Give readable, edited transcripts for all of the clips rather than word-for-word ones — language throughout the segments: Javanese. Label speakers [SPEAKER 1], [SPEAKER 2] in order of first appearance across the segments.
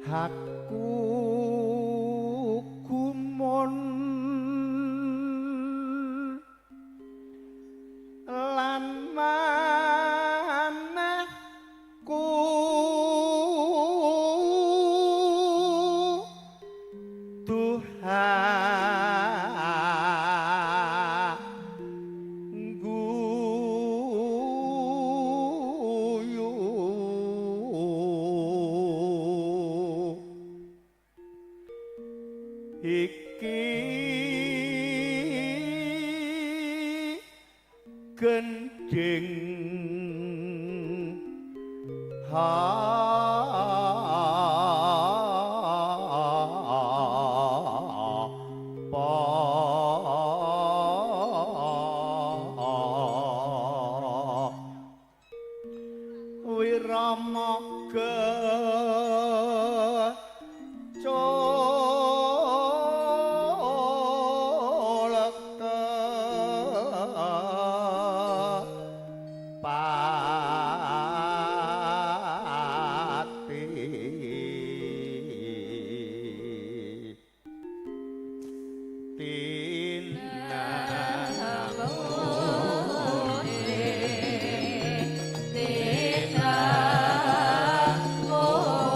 [SPEAKER 1] Hakku gumun lan manehku Tuhan guyu iki gending Wiramaga coleta pati
[SPEAKER 2] Tinamune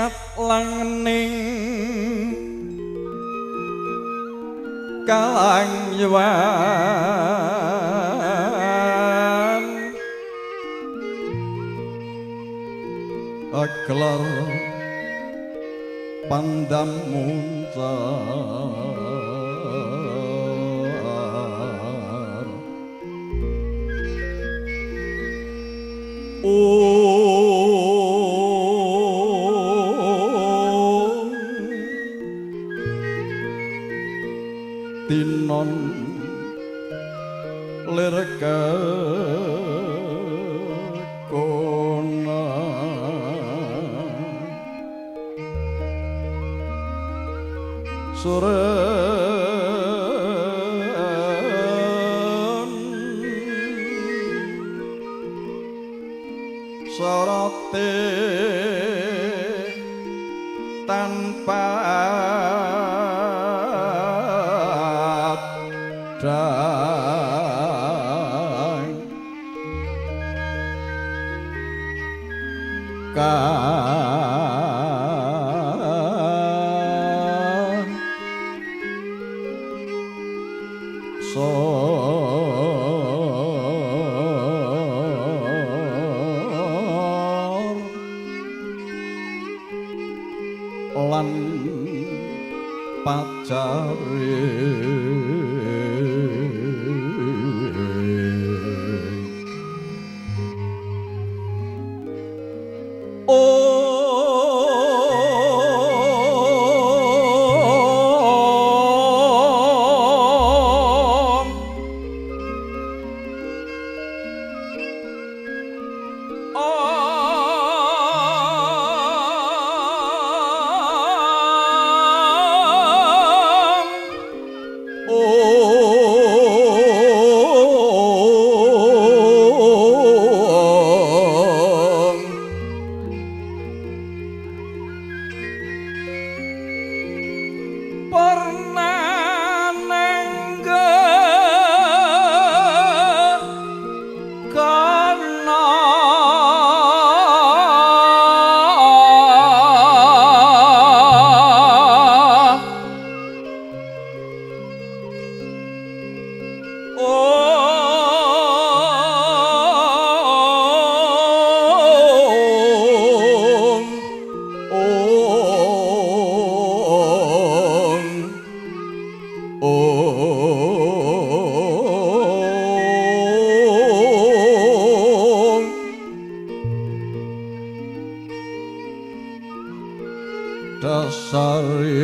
[SPEAKER 2] kat langening kalangyawan aklar pandam muncar tinon lerka kona suren sorate tanpa dang kan sor lan pacare dasare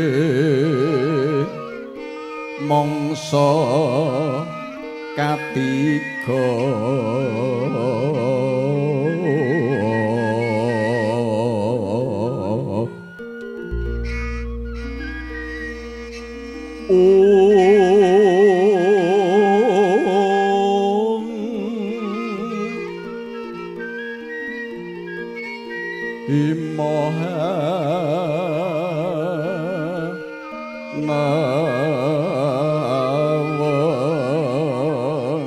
[SPEAKER 2] mangsa katiga Imoha nawon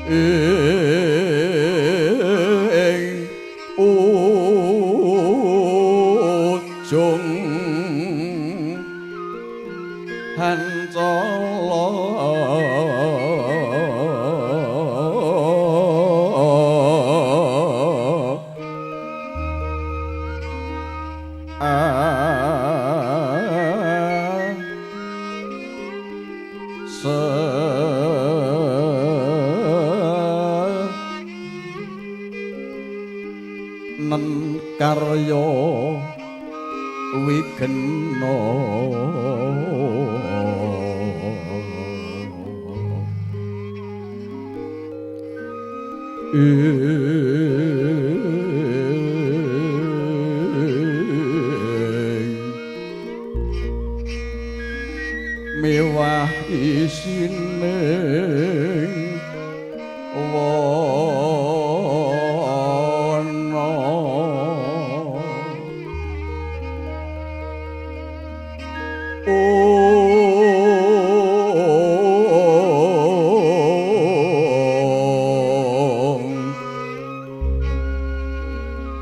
[SPEAKER 2] ing ujung hancala nen karya wigena mewah isine wana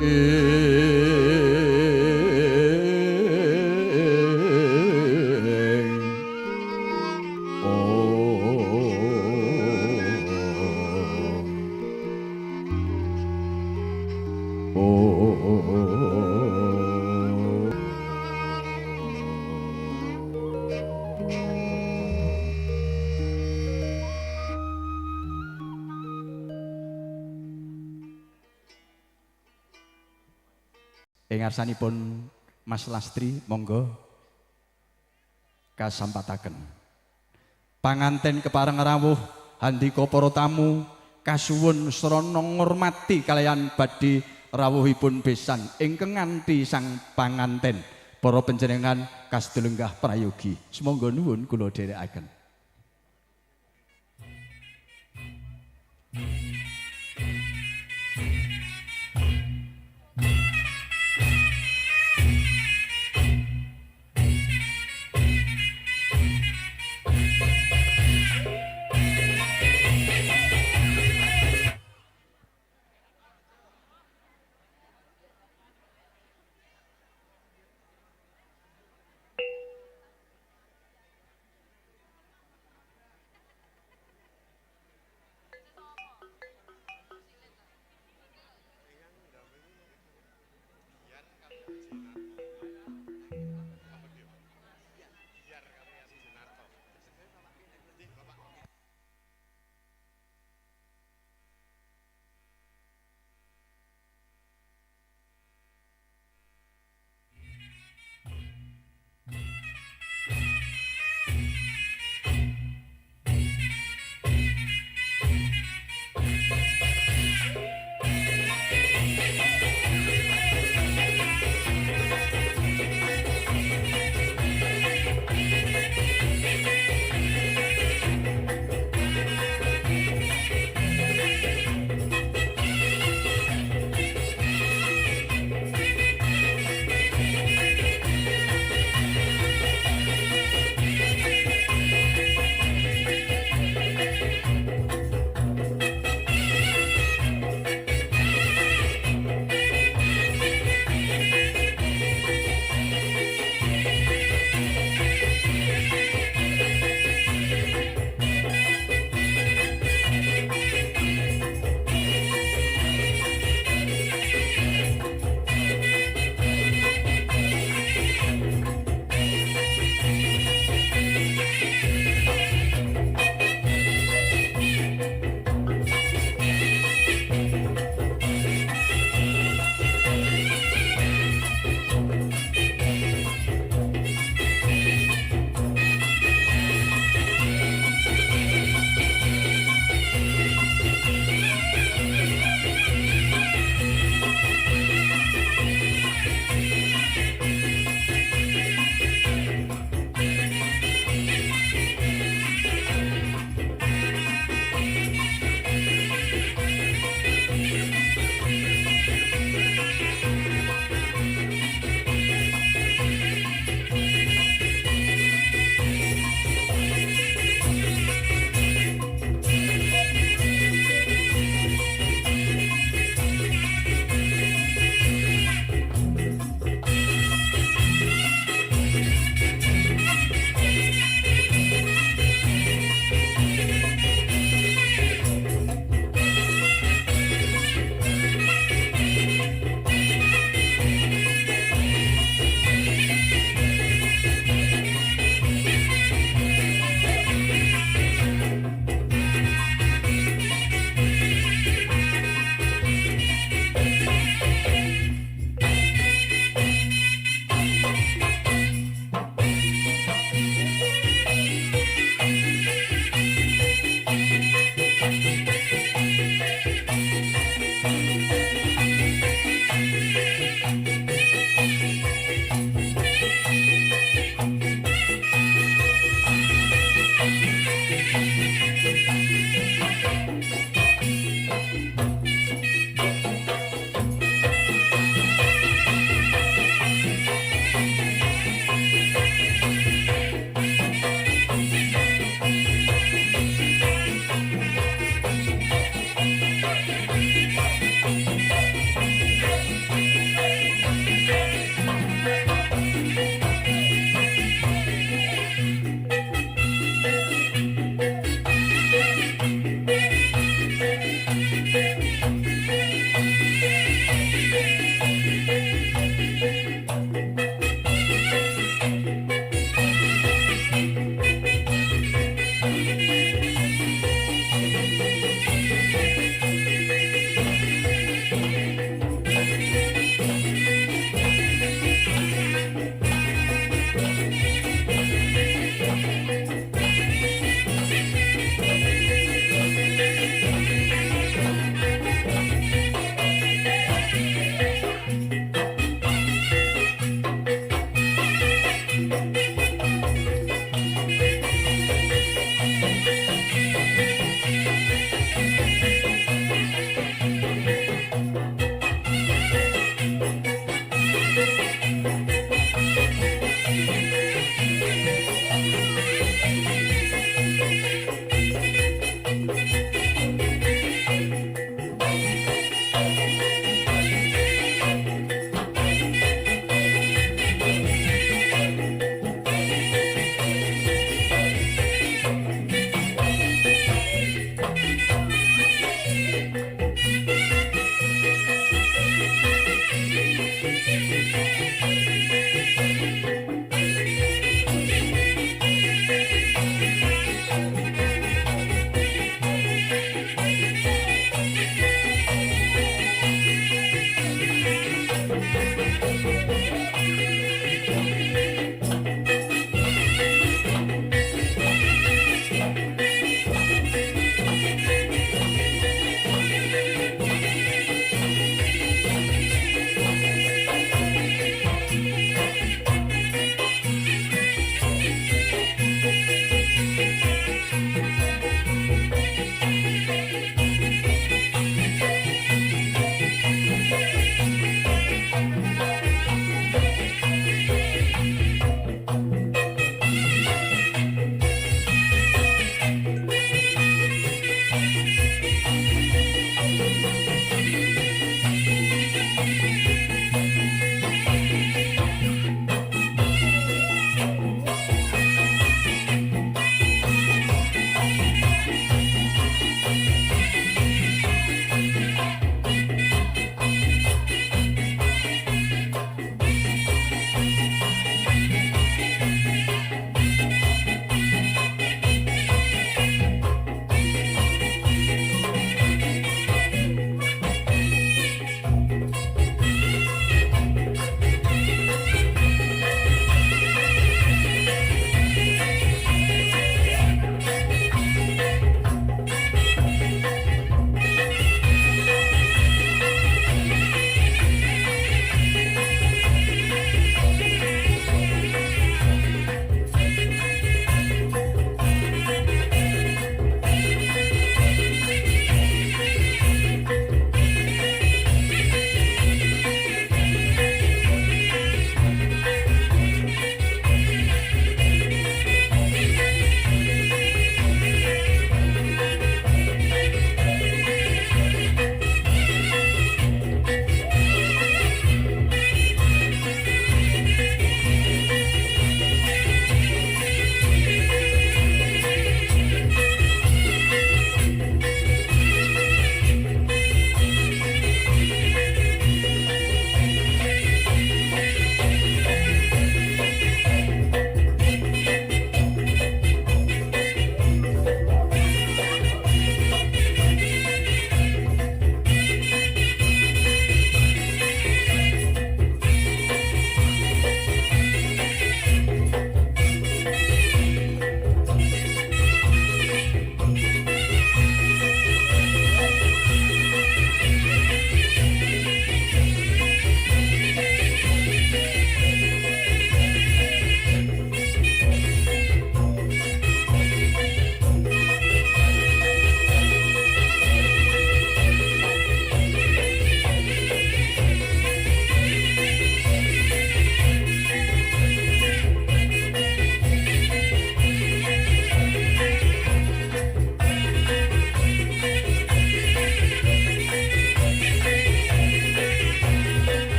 [SPEAKER 2] ing Ing ngarsanipun Mas Lastri monggo kasampataken. Panganten kepareng rawuh handika para tamu kasuwun srana ngurmati kalian badhe rawuhipun besan ingkang nganti sang panganten para panjenengan kasedelenggah prayogi. Sumangga nuwun kula dherekaken.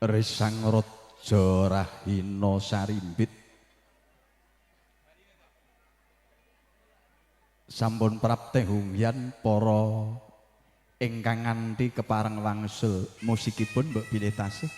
[SPEAKER 2] Risang Raja Rahina Sarimbit sampun prapteh humyan para ingkang nganti kepareng wangsul musikipun mbok bilih tasih.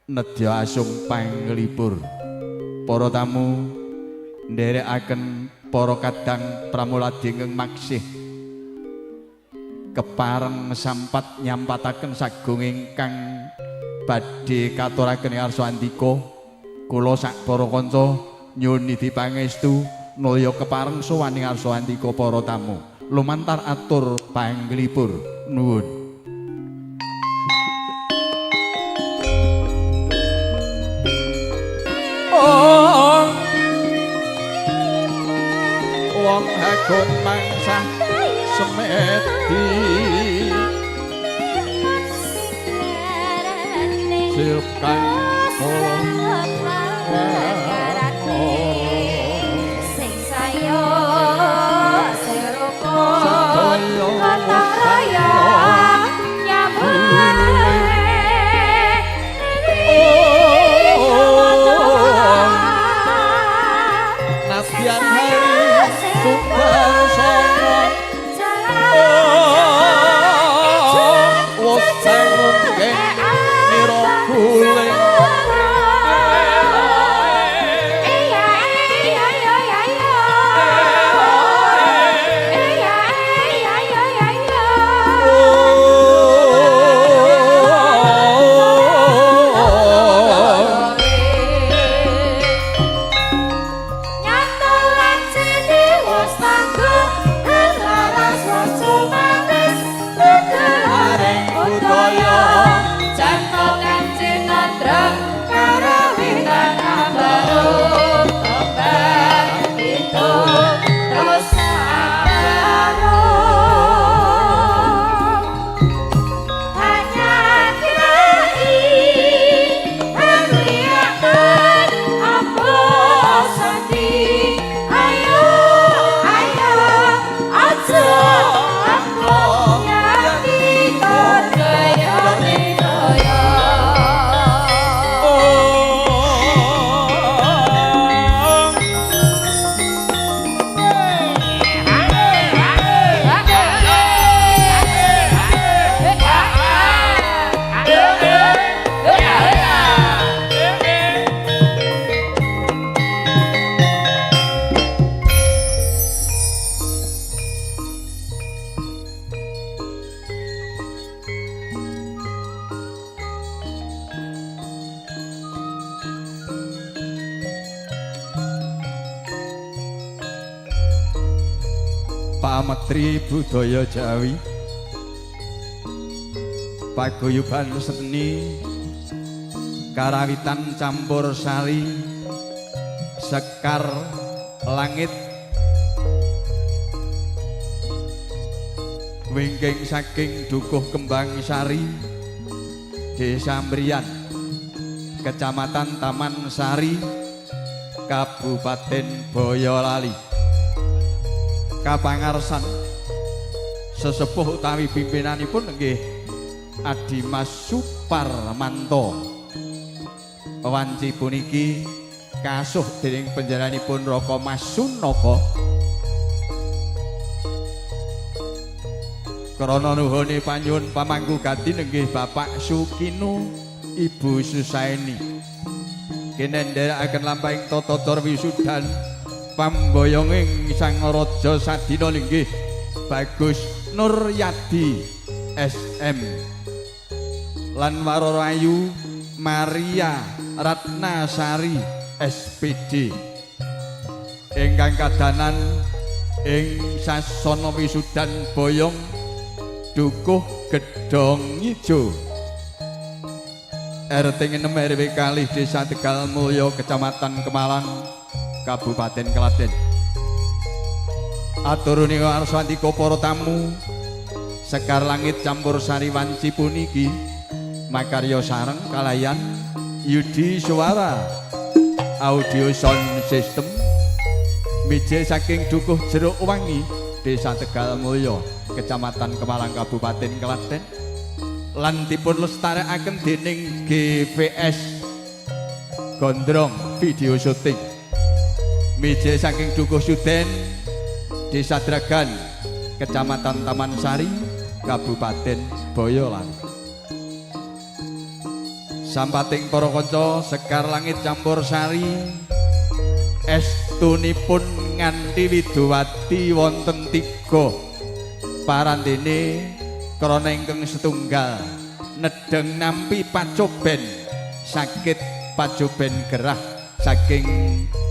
[SPEAKER 2] nedya asung panglipur. Para tamu nderekaken para kadang pramuladi ingkang maksih kepareng sampat nyampataken sagung ingkang badhe katuraken Arsa Andika. Kula sak para kanca nyuwun nidhi pangestu nulya kepareng sowan ing Arsa Andika para tamu. Lumantar atur panglipur nuwun. Wong agung mangsah semedi silkan
[SPEAKER 3] sing sayo sing rukun gotong royong nyambut
[SPEAKER 2] Nabian hari Tunggal songon Woseng mungkin Niro guling Pametri budaya Jawi paguyuban seni karawitan campur sari sekar langit wingking saking dukuh kembang sari Desa Mriyan Kecamatan Taman Sari Kabupaten Boyolali kapangarsan sesepuh utawi pimpinanipun nggih Adimas Suparmanto. Wanci puniki kasuh dening panjenenganipun Raka Masunaka. Krana nuhune panyuwun pamangku gati nggih Bapak Sukinu, Ibu Susaini. Kene nderekaken lampahing tata cara wisudan pamboyonging Sang Raja sadina linggih Bagus Nuryadi SM lan Warorayu Maria Ratnasari SPD ingkang kadanan ing sasana wisudan boyong Dukuh Gedhong Ijo RT 6 RW kalih Desa Tegal Mulya Kecamatan Kemalang Kabupaten Klaten. Aturune Arsa Andika para tamu Sekar Langit Campur Sari Wanci puniki makarya sareng kalayan Yudi Suara Audio Sound System mije saking Dukuh Jeruk Wangi Desa Tegal Mulya Kecamatan Kemalang Kabupaten Klaten lan dipun lestarekaken dening GVS Gondrong Video Syuting mije saking Dukuh Suden Desa Dragan Kecamatan Taman Sari Kabupaten Boyolali. Sampating para kanca Sekar Langit campur sari estunipun nganti Widowati wonten 3 parandene krana ingkang setunggal nedeng nampi pacoben saged pacoben gerah saking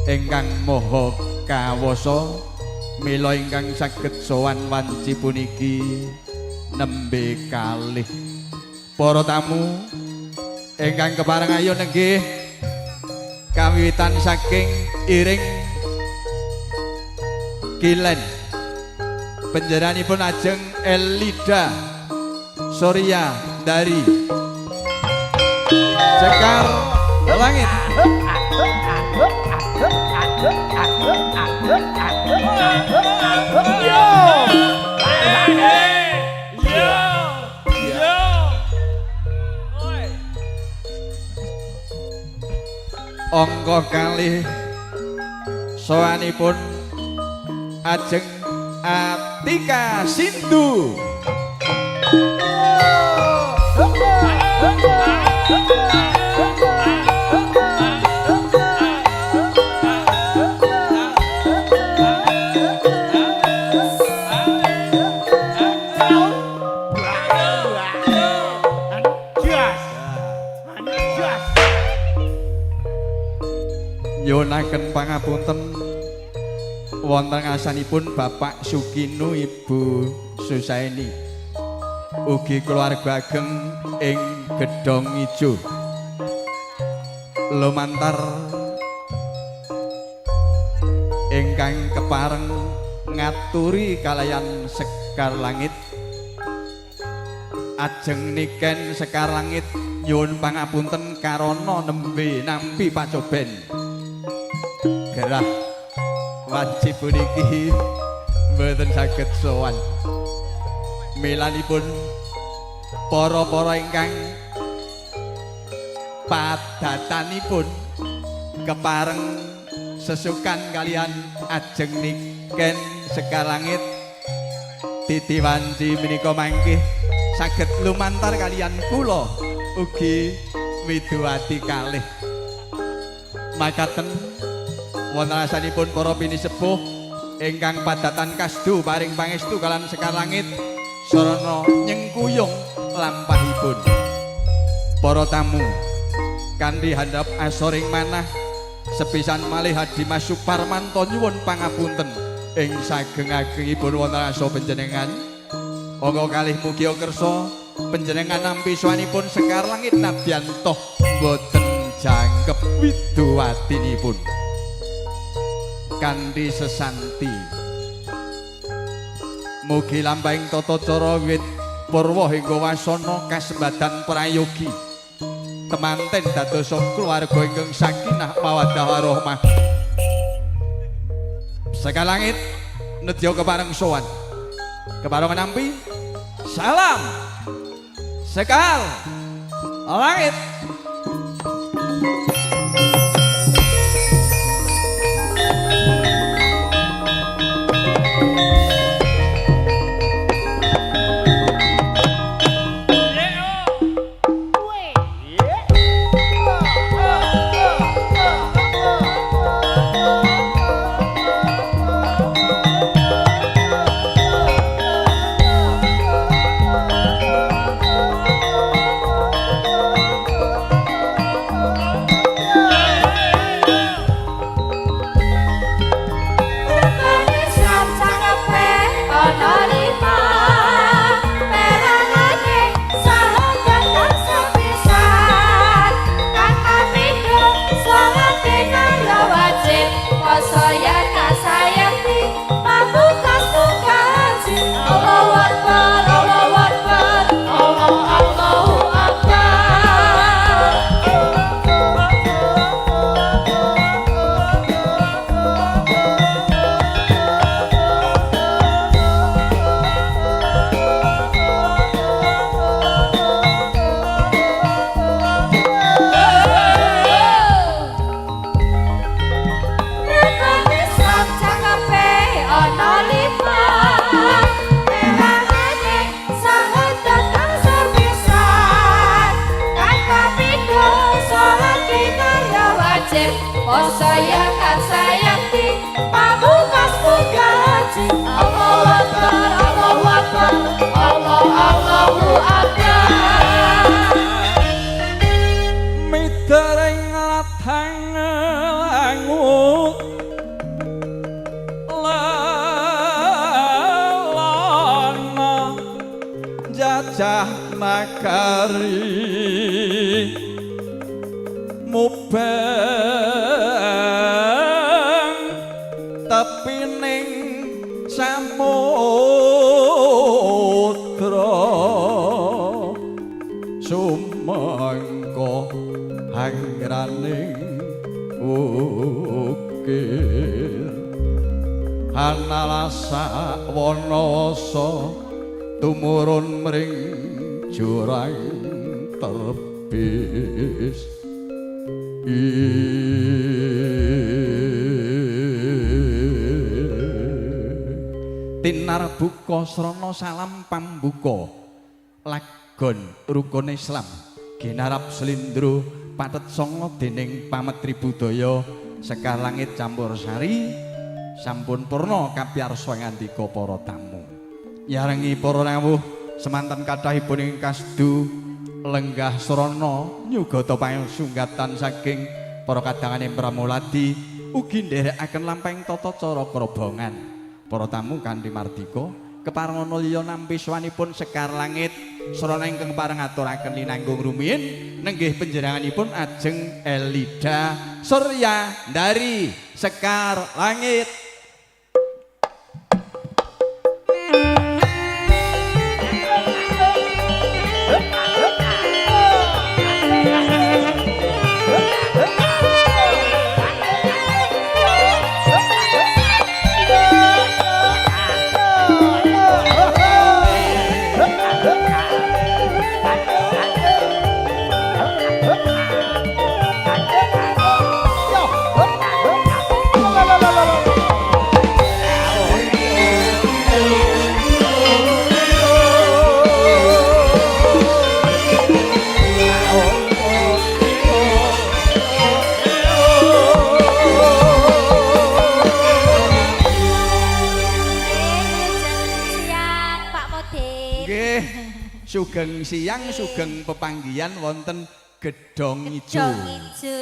[SPEAKER 2] ingkang maha kawasa mila ingkang saged sowan wanci puniki nembe kalih para tamu ingkang kepareng ayo nenggih kawiwitan saking iring kilen penjeranipun ajeng Elida Surya dari Sekar Langit. Angka kalih sowanipun ajeng Atika Sindu. Nyuwunaken pangapunten wonten ngasanipun Bapak Sukinu Ibu Susaini ugi keluarga ageng ing Gedhong Ijo lumantar ingkang kepareng ngaturi kalayan Sekar Langit ajeng niken Sekar Langit nyuwun pangapunten karana nembe nampi pacoben gerah wanci puniki mboten saged sowan milanipun para-para ingkang padatanipun kepareng sesukan kalian ajeng niken Sekar Langit titi wanci menika mangkih saged lumantar kalian kula ugi Widowati kalih makaten wonten asanipun para pinisepuh ingkang padatan kasdu paring pangestu kalian Sekar Langit sarana nyengkuyung lampahipun para tamu kanthi handap asoring manah sepisan malih Dimas Suparmanto nyuwun pangapunten ing sageng-agengipun wonten asa panjenengan monggo kalih mugi kersa panjenengan nampi sowanipun Sekar Langit nadyan toh boten jangkep Widowatinipun kanthi sesanti mugi lampahing tata cara wit purwa hingga wasana kasembadan prayogi temanten dadosa keluarga ingkang sakinah mawaddah warahmah. Sekar Langit nedya kepareng sowan kepareng nampi salam Sekar Langit. jelajah nagari mubeng tepining samudra sumangka hangraning ukir analasa wanasa tumurun mring jurang terbis tinar buka srana salam pambuka lagon rukun Islam ginarap slindro patet sanga dening pametri budaya Sekar Langit Campur Sari sampun purna kapiyarsa ngandika para tamu nyarengi para rawuh semanten kathahipun ing kasdu lenggah srana nyugata pansunggatan saking para kadanganing pramuladi ugi nderekaken lampahing tata cara krobongan para tamu kanthi mardika keparenga nulya nampi swanipun Sekar Langit srana ingkang pareng aturaken linanggung rumiyin nenggih panjenenganipun ajeng Elida Surya dari Sekar Langit. Sugeng siang, sugeng pepanggihan wonten Gedhong Ijo.
[SPEAKER 3] Gedhong Ijo.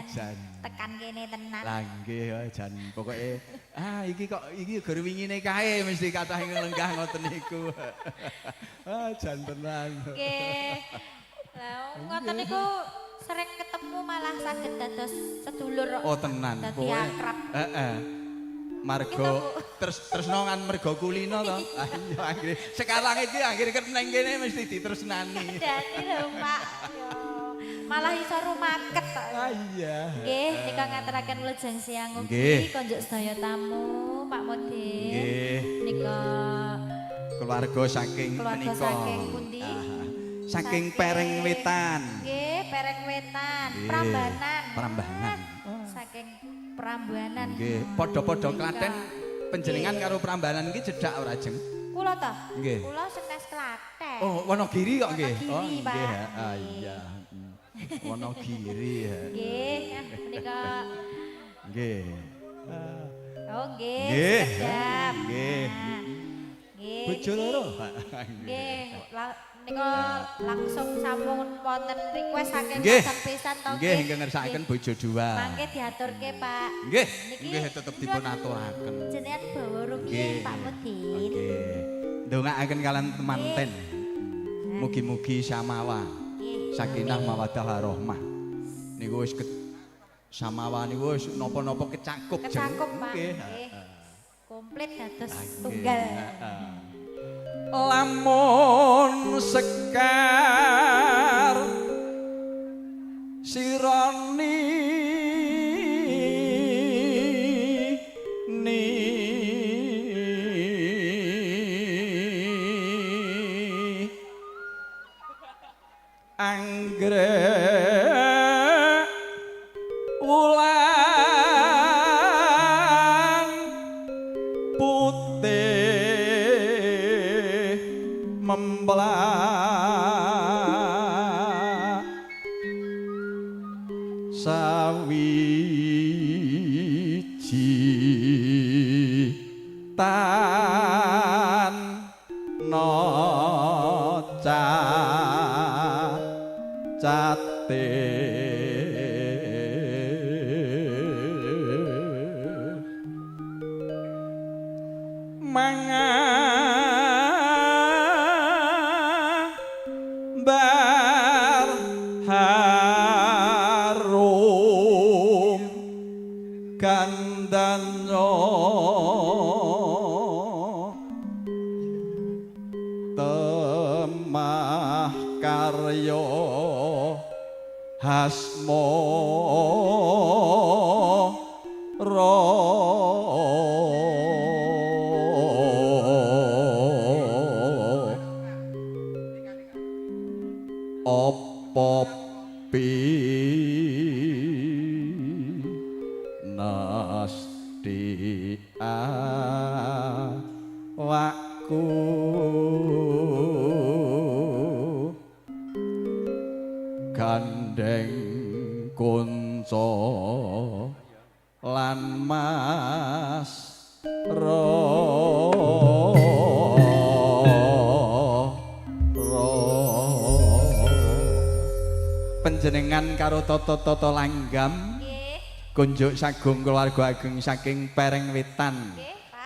[SPEAKER 3] Jan tekan kene tenan.
[SPEAKER 2] Lah nggih jan pokoke iki gur wingine kae mesti kathah ing lenggah ngoten niku. Jan tenan.
[SPEAKER 3] Nggih. Lah ngoten niku sering ketemu malah saged dados sedulur.
[SPEAKER 2] Oh tenan.
[SPEAKER 3] Dadi akrab.
[SPEAKER 2] Heeh. Marga tresno kan merga kulino to. Iya anggere Sekar Langit iki anggere nang kene mesti ditresnani.
[SPEAKER 3] Dadi lho Pak. Yo. Malah iso rumaket to.
[SPEAKER 2] Iya.
[SPEAKER 3] Nggih, nika ngaturaken wilujeng siang
[SPEAKER 2] Nggih.
[SPEAKER 3] ugi konjuk sedaya tamu Pak Mudin.
[SPEAKER 2] Nggih.
[SPEAKER 3] Nika
[SPEAKER 2] keluarga saking
[SPEAKER 3] keluarga
[SPEAKER 2] menika.
[SPEAKER 3] saking pundi?
[SPEAKER 2] Saking Pereng Wetan.
[SPEAKER 3] Nggih, Pereng Wetan,
[SPEAKER 2] Nggih.
[SPEAKER 3] Prambanan.
[SPEAKER 2] Prambanan.
[SPEAKER 3] Saking Prambanan.
[SPEAKER 2] Nggih, padha-padha Klaten panjenengan karo Prambanan iki cedhak ora jeng?
[SPEAKER 3] Kula to?
[SPEAKER 2] Nggih.
[SPEAKER 3] Kula senes Klaten.
[SPEAKER 2] Oh, Wonogiri kok nggih.
[SPEAKER 3] Wonogiri,
[SPEAKER 2] Oh,
[SPEAKER 3] Pak.
[SPEAKER 2] nggih. Ah iya. Wonogiri ya.
[SPEAKER 3] Nggih, menika.
[SPEAKER 2] Nggih.
[SPEAKER 3] Oh, nggih.
[SPEAKER 2] Nggih.
[SPEAKER 3] Sedap.
[SPEAKER 2] Nggih.
[SPEAKER 3] Nah, Nggih.
[SPEAKER 2] Bojo loro.
[SPEAKER 3] Nggih, nika langsung sampun wonten request saking
[SPEAKER 2] Nggih.
[SPEAKER 3] Kasan Pisan to
[SPEAKER 2] Nggih, ingkang ngersakaken bojo dua.
[SPEAKER 3] Mangke diaturke, Pak.
[SPEAKER 2] Nggih,
[SPEAKER 3] Niki
[SPEAKER 2] nggih tetep dipun aturaken.
[SPEAKER 3] Jenengan bawa rugi
[SPEAKER 2] Nggih.
[SPEAKER 3] Pak Mudin.
[SPEAKER 2] Nggih. Ndongaaken kalian temanten. Mugi-mugi samawa.
[SPEAKER 3] Nggih.
[SPEAKER 2] Sakinah mawaddah warahmah. Niku wis samawa niku wis napa-napa kecakup jeng.
[SPEAKER 3] Kecakup, Pak.
[SPEAKER 2] Nggih.
[SPEAKER 3] Nggih. Komplit dados
[SPEAKER 2] Nggih.
[SPEAKER 3] tunggal.
[SPEAKER 2] Lamun Sekar sirani ni anggrek wulan putih memblak sawiji tan cate mangan Arya Hasmo Opo nasti awakku gandeng kunco lan mas panjenengan karo tata-tata langgam kunjuk sagung keluarga ageng saking Pereng Wetan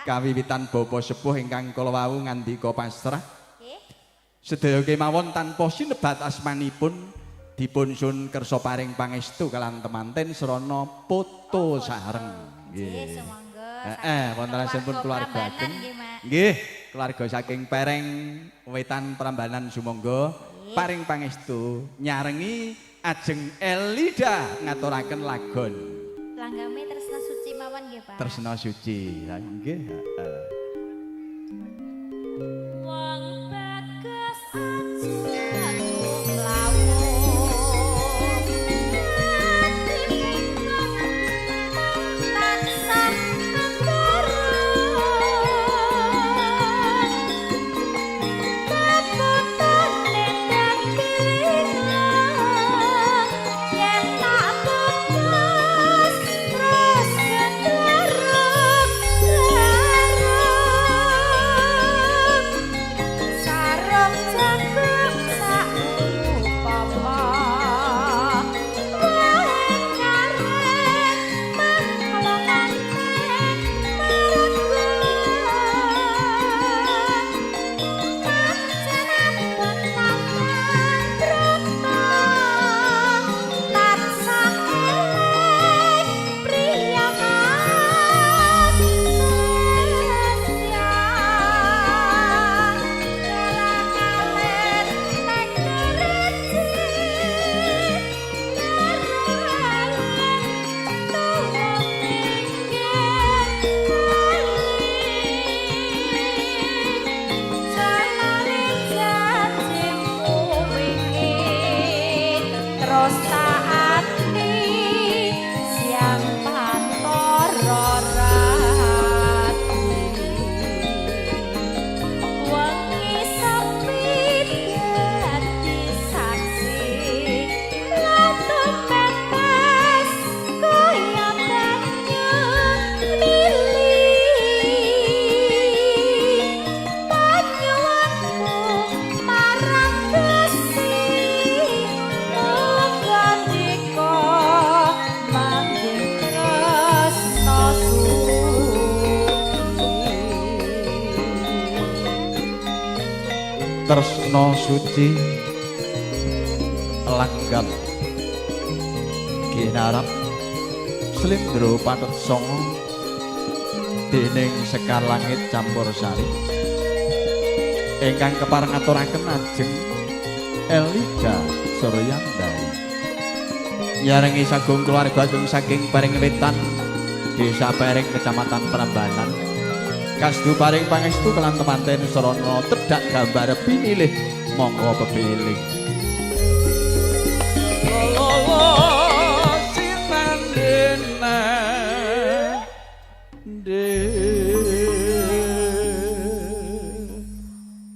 [SPEAKER 2] kawiwitan bapa sepuh ingkang kala wau ngandika pasrah sedaya kemawon tanpa sinebat asmanipun dipun sun kersa paring pangestu kalan temanten srana poto sareng nggih wonten sampun keluarga ageng nggih keluarga saking Pereng Wetan Prambanan sumangga paring pangestu nyarengi ajeng Elida ngaturaken lagon
[SPEAKER 3] langgame tresna suci mawon nggih Pak
[SPEAKER 2] tresna suci ha nggih
[SPEAKER 3] wong bagus aja
[SPEAKER 2] tresna suci langgam ginarap slendro pathet sanga dening Sekar Langit Campur Sari ingkang kepareng ngaturaken ajeng Elida Suryandari nyarengi sagung keluarga ageng saking Pereng Wetan Desa Pereng Kecamatan Prambanan kasdu paring pangestu kelan temanten sarana tedhak gambar pinilih monggo pepilih sinandena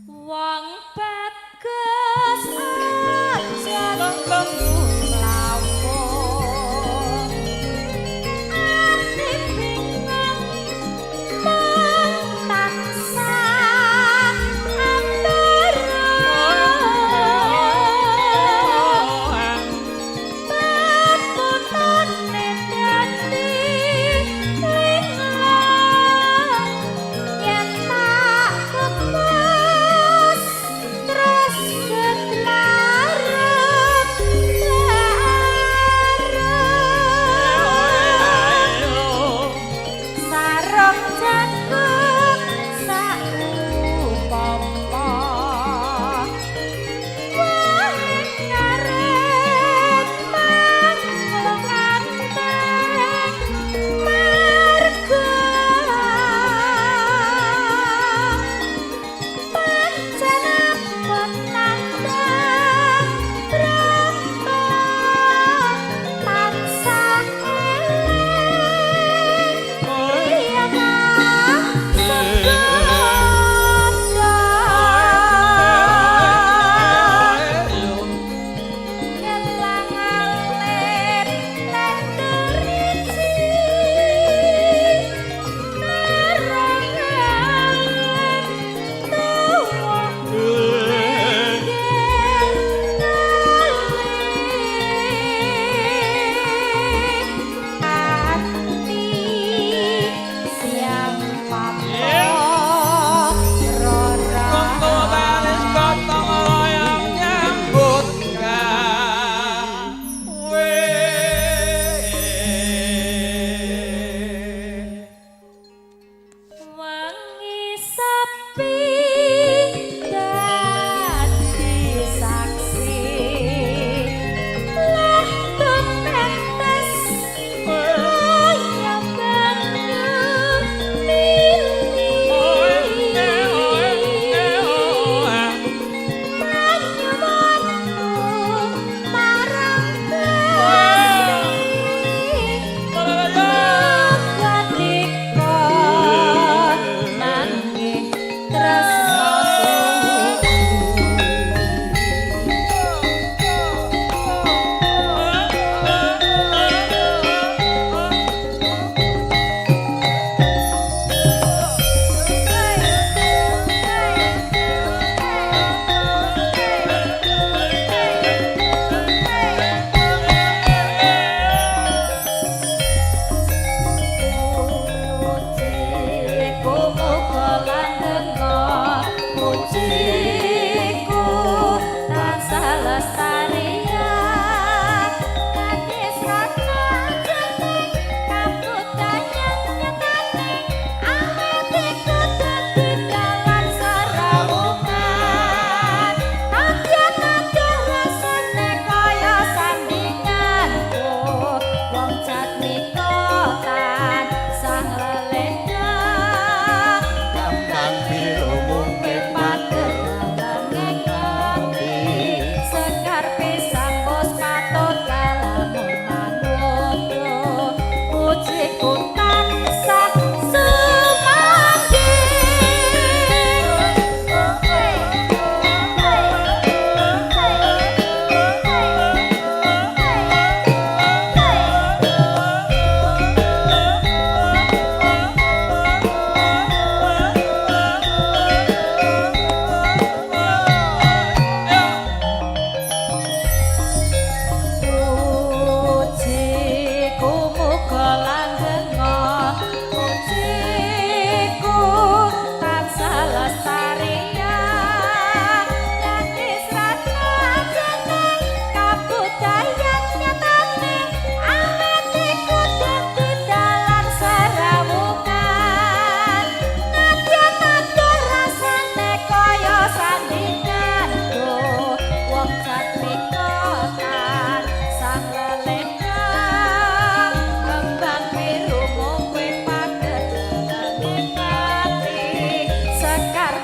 [SPEAKER 3] wong bagus aja lembut lawon arti bingung tansah antara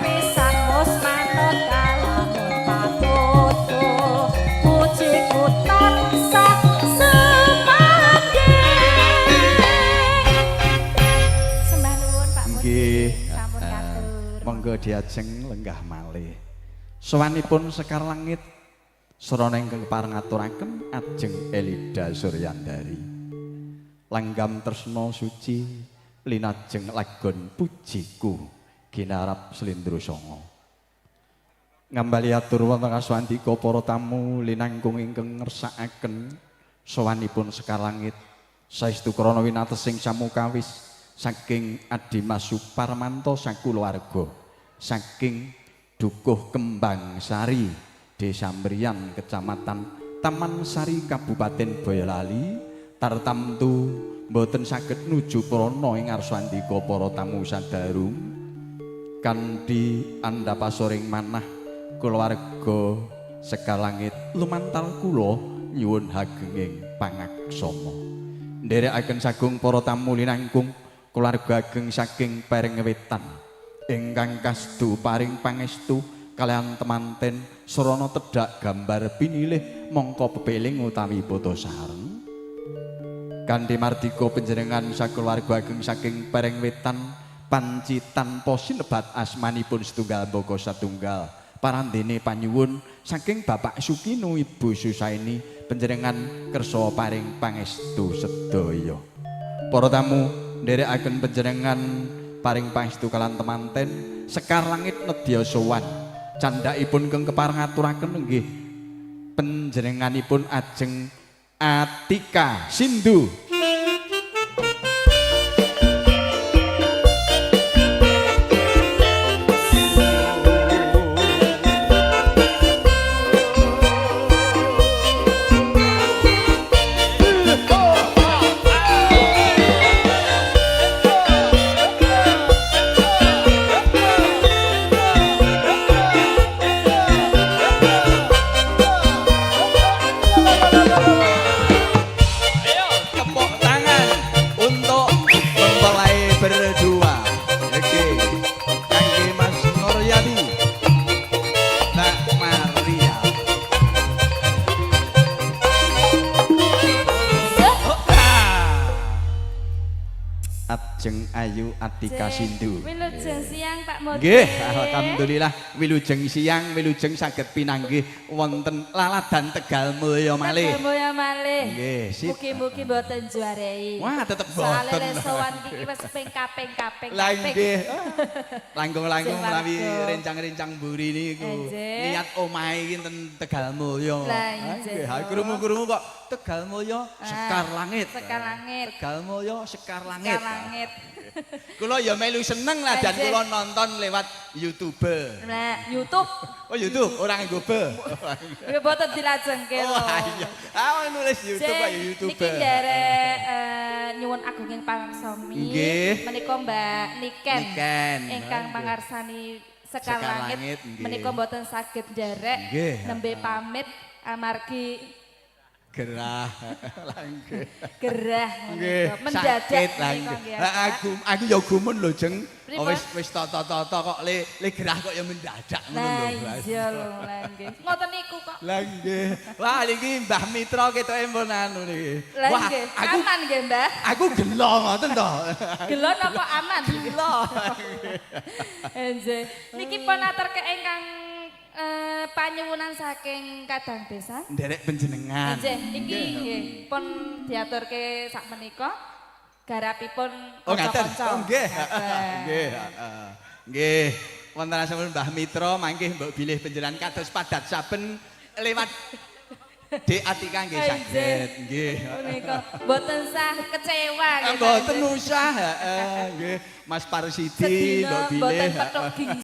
[SPEAKER 3] pisan mus manut kalamun patutu pujiku tansah semanggih. Sembah nuwun Pak Muti.
[SPEAKER 2] Nggih.
[SPEAKER 3] Sampun katur.
[SPEAKER 2] Monggo diajeng lenggah malih. Sowanipun Sekar Langit sarana ingkang parengaturaken ajeng Elida Suryandari. Langgam tresna suci linajeng lagon pujiku ginarap Slendra Sanga. Ngambali atur wonten kaswandika para tamu linangkung ingkang ngersakaken sowanipun Sekar Langit saestu krana winatesing samukawis saking Adimas Suparmanto sakulawarga saking Dukuh Kembang Sari Desa Mriyan Kecamatan Taman Sari Kabupaten Boyolali tartamtu mboten saged nuju prana ing ngarsandika para tamu sadarum kanthi andhapasoring manah kulawarga Sekar Langit lumantar kula nyuwun hagenging pangaksama nderekaken sagung para tamu linangkung kulawarga ageng saking Pereng Wetan ingkang kastu paring pangestu kalian temanten sarana tedhak gambar pinilih mongko pepeling utawi poto sareng kanthi mardika panjenengan sakulawarga ageng saking Pereng Wetan panci tanpa sinebat asmanipun setunggal mbaka satunggal parandene panyuwun saking Bapak Sukino Ibu Susaini panjenengan kersa paring pangestu sedaya para tamu nderekaken panjenengan paring pangestu kalan temanten Sekar Langit nedya sowan candhakipun keng keparengaturaken nggih panjenenganipun ajeng Atika Sindu. Ayu Atika Sindu.
[SPEAKER 3] Wilujeng siang Pak Muti.
[SPEAKER 2] Nggih, alhamdulillah wilujeng siang, wilujeng saged pinanggih wonten laladan Tegal Mulya malih.
[SPEAKER 3] Tegal Mulya malih.
[SPEAKER 2] Nggih, sip.
[SPEAKER 3] Mugi-mugi mboten juarei.
[SPEAKER 2] Wah, tetep
[SPEAKER 3] Soale
[SPEAKER 2] boten.
[SPEAKER 3] sowan iki wis ping kaping-kaping.
[SPEAKER 2] Lah nggih. Langkung-langkung
[SPEAKER 3] Sing
[SPEAKER 2] menawi
[SPEAKER 3] warga.
[SPEAKER 2] rencang-rencang mburi niku.
[SPEAKER 3] Nggih.
[SPEAKER 2] Niat omahe iki ten Tegal Mulya.
[SPEAKER 3] Lah,
[SPEAKER 2] Nggih,
[SPEAKER 3] nggih.
[SPEAKER 2] krungu-krungu kok Tegal Mulya Sekar Langit.
[SPEAKER 3] Sekar Langit.
[SPEAKER 2] Tegal Mulya Sekar Langit.
[SPEAKER 3] Sekar Langit.
[SPEAKER 2] Kula ya melu seneng lah dan
[SPEAKER 3] Nggih.
[SPEAKER 2] kula nonton lewat YouTube.
[SPEAKER 3] Nah, YouTube.
[SPEAKER 2] Oh YouTube, orang Gobe.
[SPEAKER 3] Kuwi mboten dilajengke lho.
[SPEAKER 2] Oh iya. Ah nulis YouTube kok ya YouTube.
[SPEAKER 3] Niki nderek nyuwun agunging pangarsami.
[SPEAKER 2] Nggih.
[SPEAKER 3] Menika Mbak Niken.
[SPEAKER 2] Niken.
[SPEAKER 3] Ingkang
[SPEAKER 2] Nggih.
[SPEAKER 3] pangarsani Sekar
[SPEAKER 2] Sekar
[SPEAKER 3] Langit.
[SPEAKER 2] Langit, nggih.
[SPEAKER 3] Menika mboten saged nderek
[SPEAKER 2] Nggih.
[SPEAKER 3] nembe pamit amargi
[SPEAKER 2] Gerah. Langge.
[SPEAKER 3] gerah
[SPEAKER 2] Nggih.
[SPEAKER 3] menika. Mendadak
[SPEAKER 2] Sakit
[SPEAKER 3] menika
[SPEAKER 2] langge.
[SPEAKER 3] nggih.
[SPEAKER 2] Aku ya gumun lho Jeng. Oh,
[SPEAKER 3] Pripun?
[SPEAKER 2] wis tata-tata kok le gerah kok ya mendadak ngono
[SPEAKER 3] Nah,
[SPEAKER 2] lho.
[SPEAKER 3] iya lho nggih. Ngoten niku kok.
[SPEAKER 2] Langge. Wah niki Mbah Mitra ketoke pun anu niki.
[SPEAKER 3] Lah
[SPEAKER 2] Wah,
[SPEAKER 3] nggih,
[SPEAKER 2] aku
[SPEAKER 3] aman nggih, Mbah.
[SPEAKER 2] aku gelo ngoten to.
[SPEAKER 3] Gelon apa aman?
[SPEAKER 2] Gelo.
[SPEAKER 3] Nggih. Niki pun aturke ingkang panyuwunan saking Kadang Desa.
[SPEAKER 2] Nderek panjenengan.
[SPEAKER 3] Nggih, iki nggih pun diaturke sakmenika garapipun
[SPEAKER 2] Oh ngaten.
[SPEAKER 3] kanca-kanca.
[SPEAKER 2] Oh nggih.
[SPEAKER 3] Ngaten.
[SPEAKER 2] Nggih, heeh. Nggih. Wonten asmanipun Mbah Mitra mangke mbok bilih panjenengan kados padat saben lewat Dek Atika nggih saged. Nggih.
[SPEAKER 3] Menika mboten sah kecewa nggih.
[SPEAKER 2] Mboten usah, heeh. Nggih. Mas Parsidi
[SPEAKER 3] Sedina
[SPEAKER 2] mbok bilih.
[SPEAKER 3] mboten petuk gigi.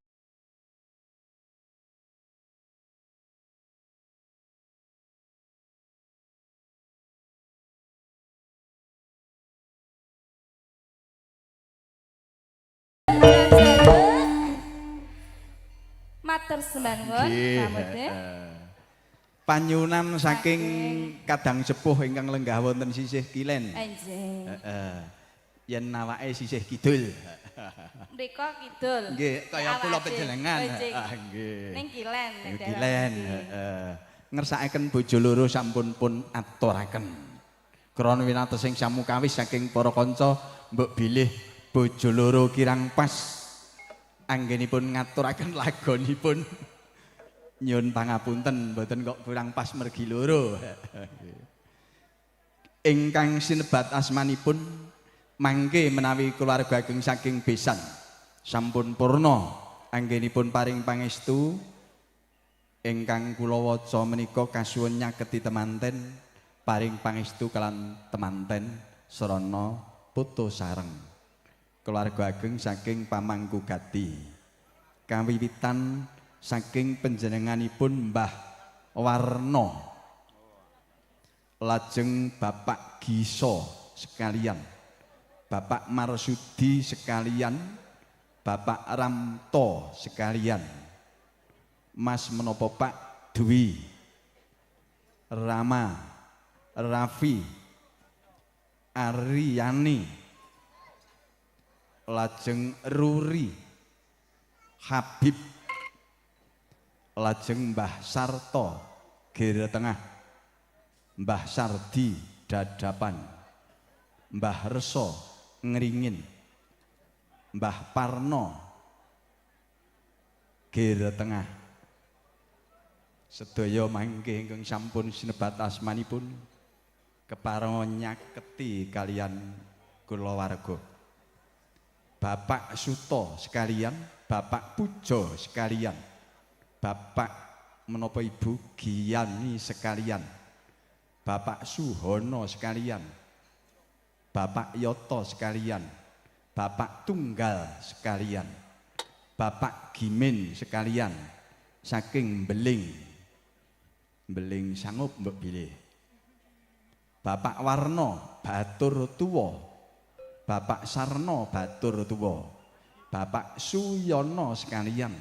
[SPEAKER 3] Matur sembah nuwun,
[SPEAKER 2] Nggih,
[SPEAKER 3] Pak Muti.
[SPEAKER 2] heeh. Panyunan saking Kadang Sepuh ingkang lenggah wonten sisih Kilen.
[SPEAKER 3] Nggih.
[SPEAKER 2] Heeh. yen awake sisih kidul.
[SPEAKER 3] Mriko kidul.
[SPEAKER 2] Nggih, kaya kula panjenengan.
[SPEAKER 3] Nggih. Ning Kilen.
[SPEAKER 2] Kilen, ngersakaken bojo loro sampun pun aturaken. Krana winatosing samukawis saking para kanca mbok bilih bojo loro kirang pas anggenipun ngaturaken lagonipun. Nyun pangapunten mboten kok kurang pas mergi loro. Ingkang sinebat asmanipun mangke menawi keluarga ageng saking besan sampun purna anggenipun paring pangestu ingkang kula waca menika kasuwun nyaketi temanten paring pangestu kalan temanten srana putu sareng keluarga ageng saking pamangku gati kawiwitan saking panjenenganipun Mbah Warna lajeng Bapak Giso sekalian Bapak Marsudi sekalian Bapak Ramto sekalian Mas menopo Pak Dwi Rama Raffi Aryani lajeng Ruri Habib lajeng Mbah Sarto Gere Tengah Mbah Sardi Dadapan Mbah Reso Ngeringin Mbah Parno Gere Tengah sedaya mangke ingkang sampun sinebat asmanipun keparenga nyaketi kalian kulawarga Bapak Suto sekalian Bapak Pujo sekalian Bapak menapa Ibu Giyani sekalian Bapak Suhono sekalian Bapak Yoto sekalian Bapak Tunggal sekalian Bapak Gimin sekalian saking Beling sangup mbok bilih Bapak Warno batur tuwa Bapak Sarno batur tuwa Bapak Suyono sekalian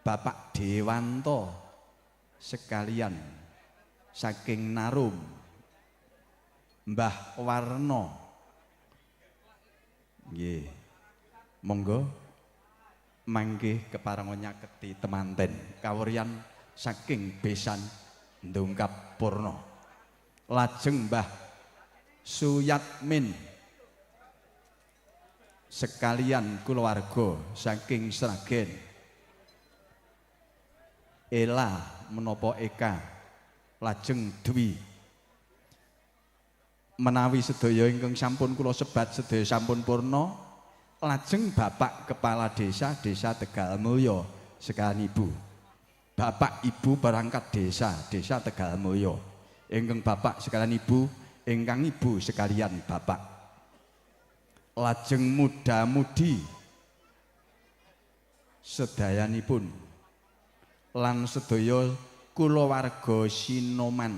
[SPEAKER 2] Bapak Dewanto sekalian saking Narum Mbah Warno nggih monggo mangke keparenga nyaketi temanten kawurian saking besan ndungkap purna lajeng Mbah Suyatmin sekalian kulawarga saking Sragen Ela menapa Eka lajeng Dwi menawi sedaya ingkang sampun kula sebat sedaya sampun purna lajeng Bapak Kepala Desa Tegalmulya sekalian Ibu Bapak Ibu perangkat desa Tegalmulya ingkang Bapak sekalian Ibu ingkang Ibu sekalian Bapak lajeng muda-mudi sedayanipun lan sedaya kulawarga Sinoman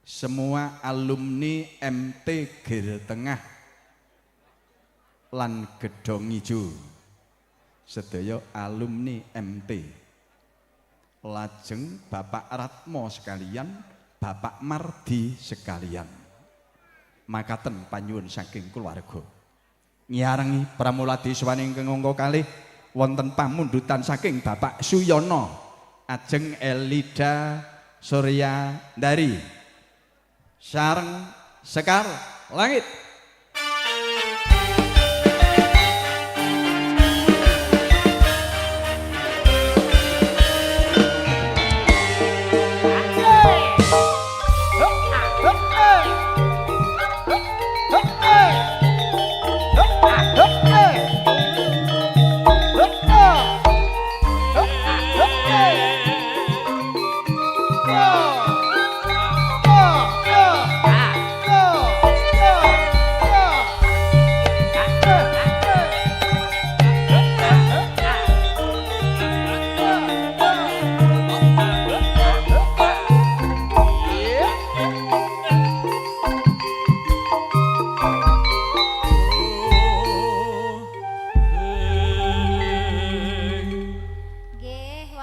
[SPEAKER 2] semua alumni MT Gere Tengah lan Gedong Ijo sedaya alumni MT lajeng Bapak Ratmo sekalian Bapak Mardi sekalian makaten panyuwun saking keluarga nyarengi pramuladi swaning ingkang angka kalih wonten pamundutan saking Bapak Suyono ajeng Elida Surya Dari sareng Sekar Langit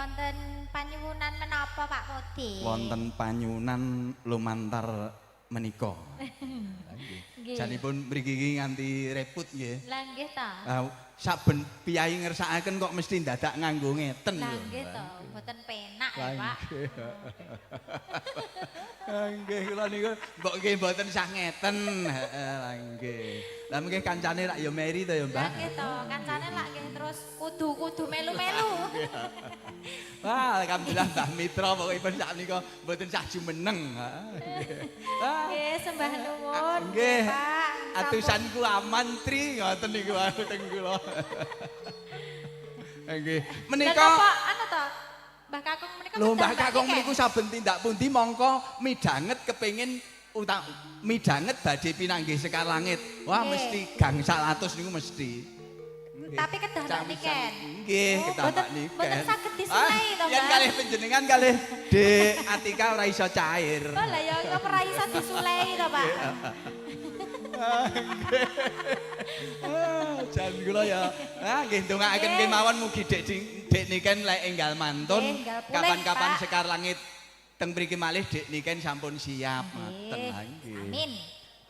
[SPEAKER 3] Wonten panyuwunan menapa Pak Mudi?
[SPEAKER 2] Wonten panyuwunan lumantar menika.
[SPEAKER 3] Nggih.
[SPEAKER 2] Janipun mriki nganti repot nggih.
[SPEAKER 3] Lah nggih ta.
[SPEAKER 2] Saben piyai ngersakaken kok mesti dadak nganggo ngeten
[SPEAKER 3] Lah
[SPEAKER 2] lho.
[SPEAKER 3] nggih to, mboten penak ya,
[SPEAKER 2] Lah,
[SPEAKER 3] Pak.
[SPEAKER 2] Nggih kula niku mbok nggih mboten sah ngeten. Heeh, lah nggih. Lah mengke kancane rak ya Mary to ya, Mbak.
[SPEAKER 3] Lah nggih to, kancane lak nggih terus kudu melu-melu.
[SPEAKER 2] Wah, alhamdulillah Mbah Mitra pokokipun sakmenika mboten sah jumeneng.
[SPEAKER 3] Nggih, sembah nuwun.
[SPEAKER 2] Nggih.
[SPEAKER 3] Pak.
[SPEAKER 2] Atusanku aman tri ngoten niku teng kula. Nggih. Menika
[SPEAKER 3] Lah napa anu to? Mbah Kakung menika
[SPEAKER 2] lho Mbah
[SPEAKER 3] kedah
[SPEAKER 2] Kakung
[SPEAKER 3] niki,
[SPEAKER 2] meniku saben tindak pundi mongko midanget kepengin midanget badhe pinanggih Sekar Langit. Wah,
[SPEAKER 3] Nggih.
[SPEAKER 2] mesti gangsal atus niku mesti.
[SPEAKER 3] Tapi kedah mbak niken.
[SPEAKER 2] Nggih,
[SPEAKER 3] Oh,
[SPEAKER 2] kedah mbak
[SPEAKER 3] mboten-
[SPEAKER 2] niken.
[SPEAKER 3] mboten saged disulai to,
[SPEAKER 2] Yen
[SPEAKER 3] Mbak.
[SPEAKER 2] kalih panjenengan kalih Dik Atika ora iso cair.
[SPEAKER 3] Oh lah ya kok ora iso disulai to, Pak.
[SPEAKER 2] Jan kula ya. Nggih ndongaaken kemawon mugi Dik niken lek enggal mantun.
[SPEAKER 3] Nggih, enggal pulih,
[SPEAKER 2] Kapan-kapan
[SPEAKER 3] Pak.
[SPEAKER 2] Sekar Langit teng mriki malih Dik niken sampun siap. Ngoten ha, nggih.
[SPEAKER 3] Amin.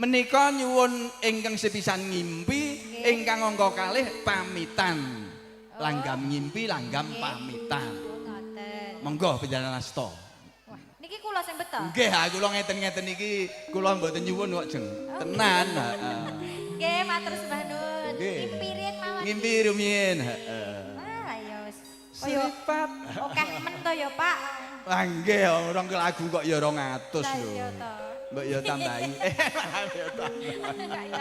[SPEAKER 2] Menika nyuwun ingkang sepisan ngimpi, ingkang angka kalih pamitan. Langgam ngimpi, langgam pamitan.
[SPEAKER 3] Oh, ngoten.
[SPEAKER 2] Monggo panjenengan asta.
[SPEAKER 3] Wah, niki kula sing beto.
[SPEAKER 2] Nggih, ha kula ngeten-ngeten iki kula mboten nyuwun kok jeng. Tenan, heeh.
[SPEAKER 3] Nggih, matur sembah nuwun.
[SPEAKER 2] Nggih.
[SPEAKER 3] Ngimpirin mawon.
[SPEAKER 2] Ngimpi rumiyin, heeh.
[SPEAKER 3] Ah, ya wis. Kaya
[SPEAKER 2] Sripat.
[SPEAKER 3] akeh men to ya, Pak.
[SPEAKER 2] Wah nggih, orang ke lagu kok ya 200
[SPEAKER 3] Lah
[SPEAKER 2] lho.
[SPEAKER 3] iya to.
[SPEAKER 2] Mbok ya tambahi.
[SPEAKER 3] Kak ya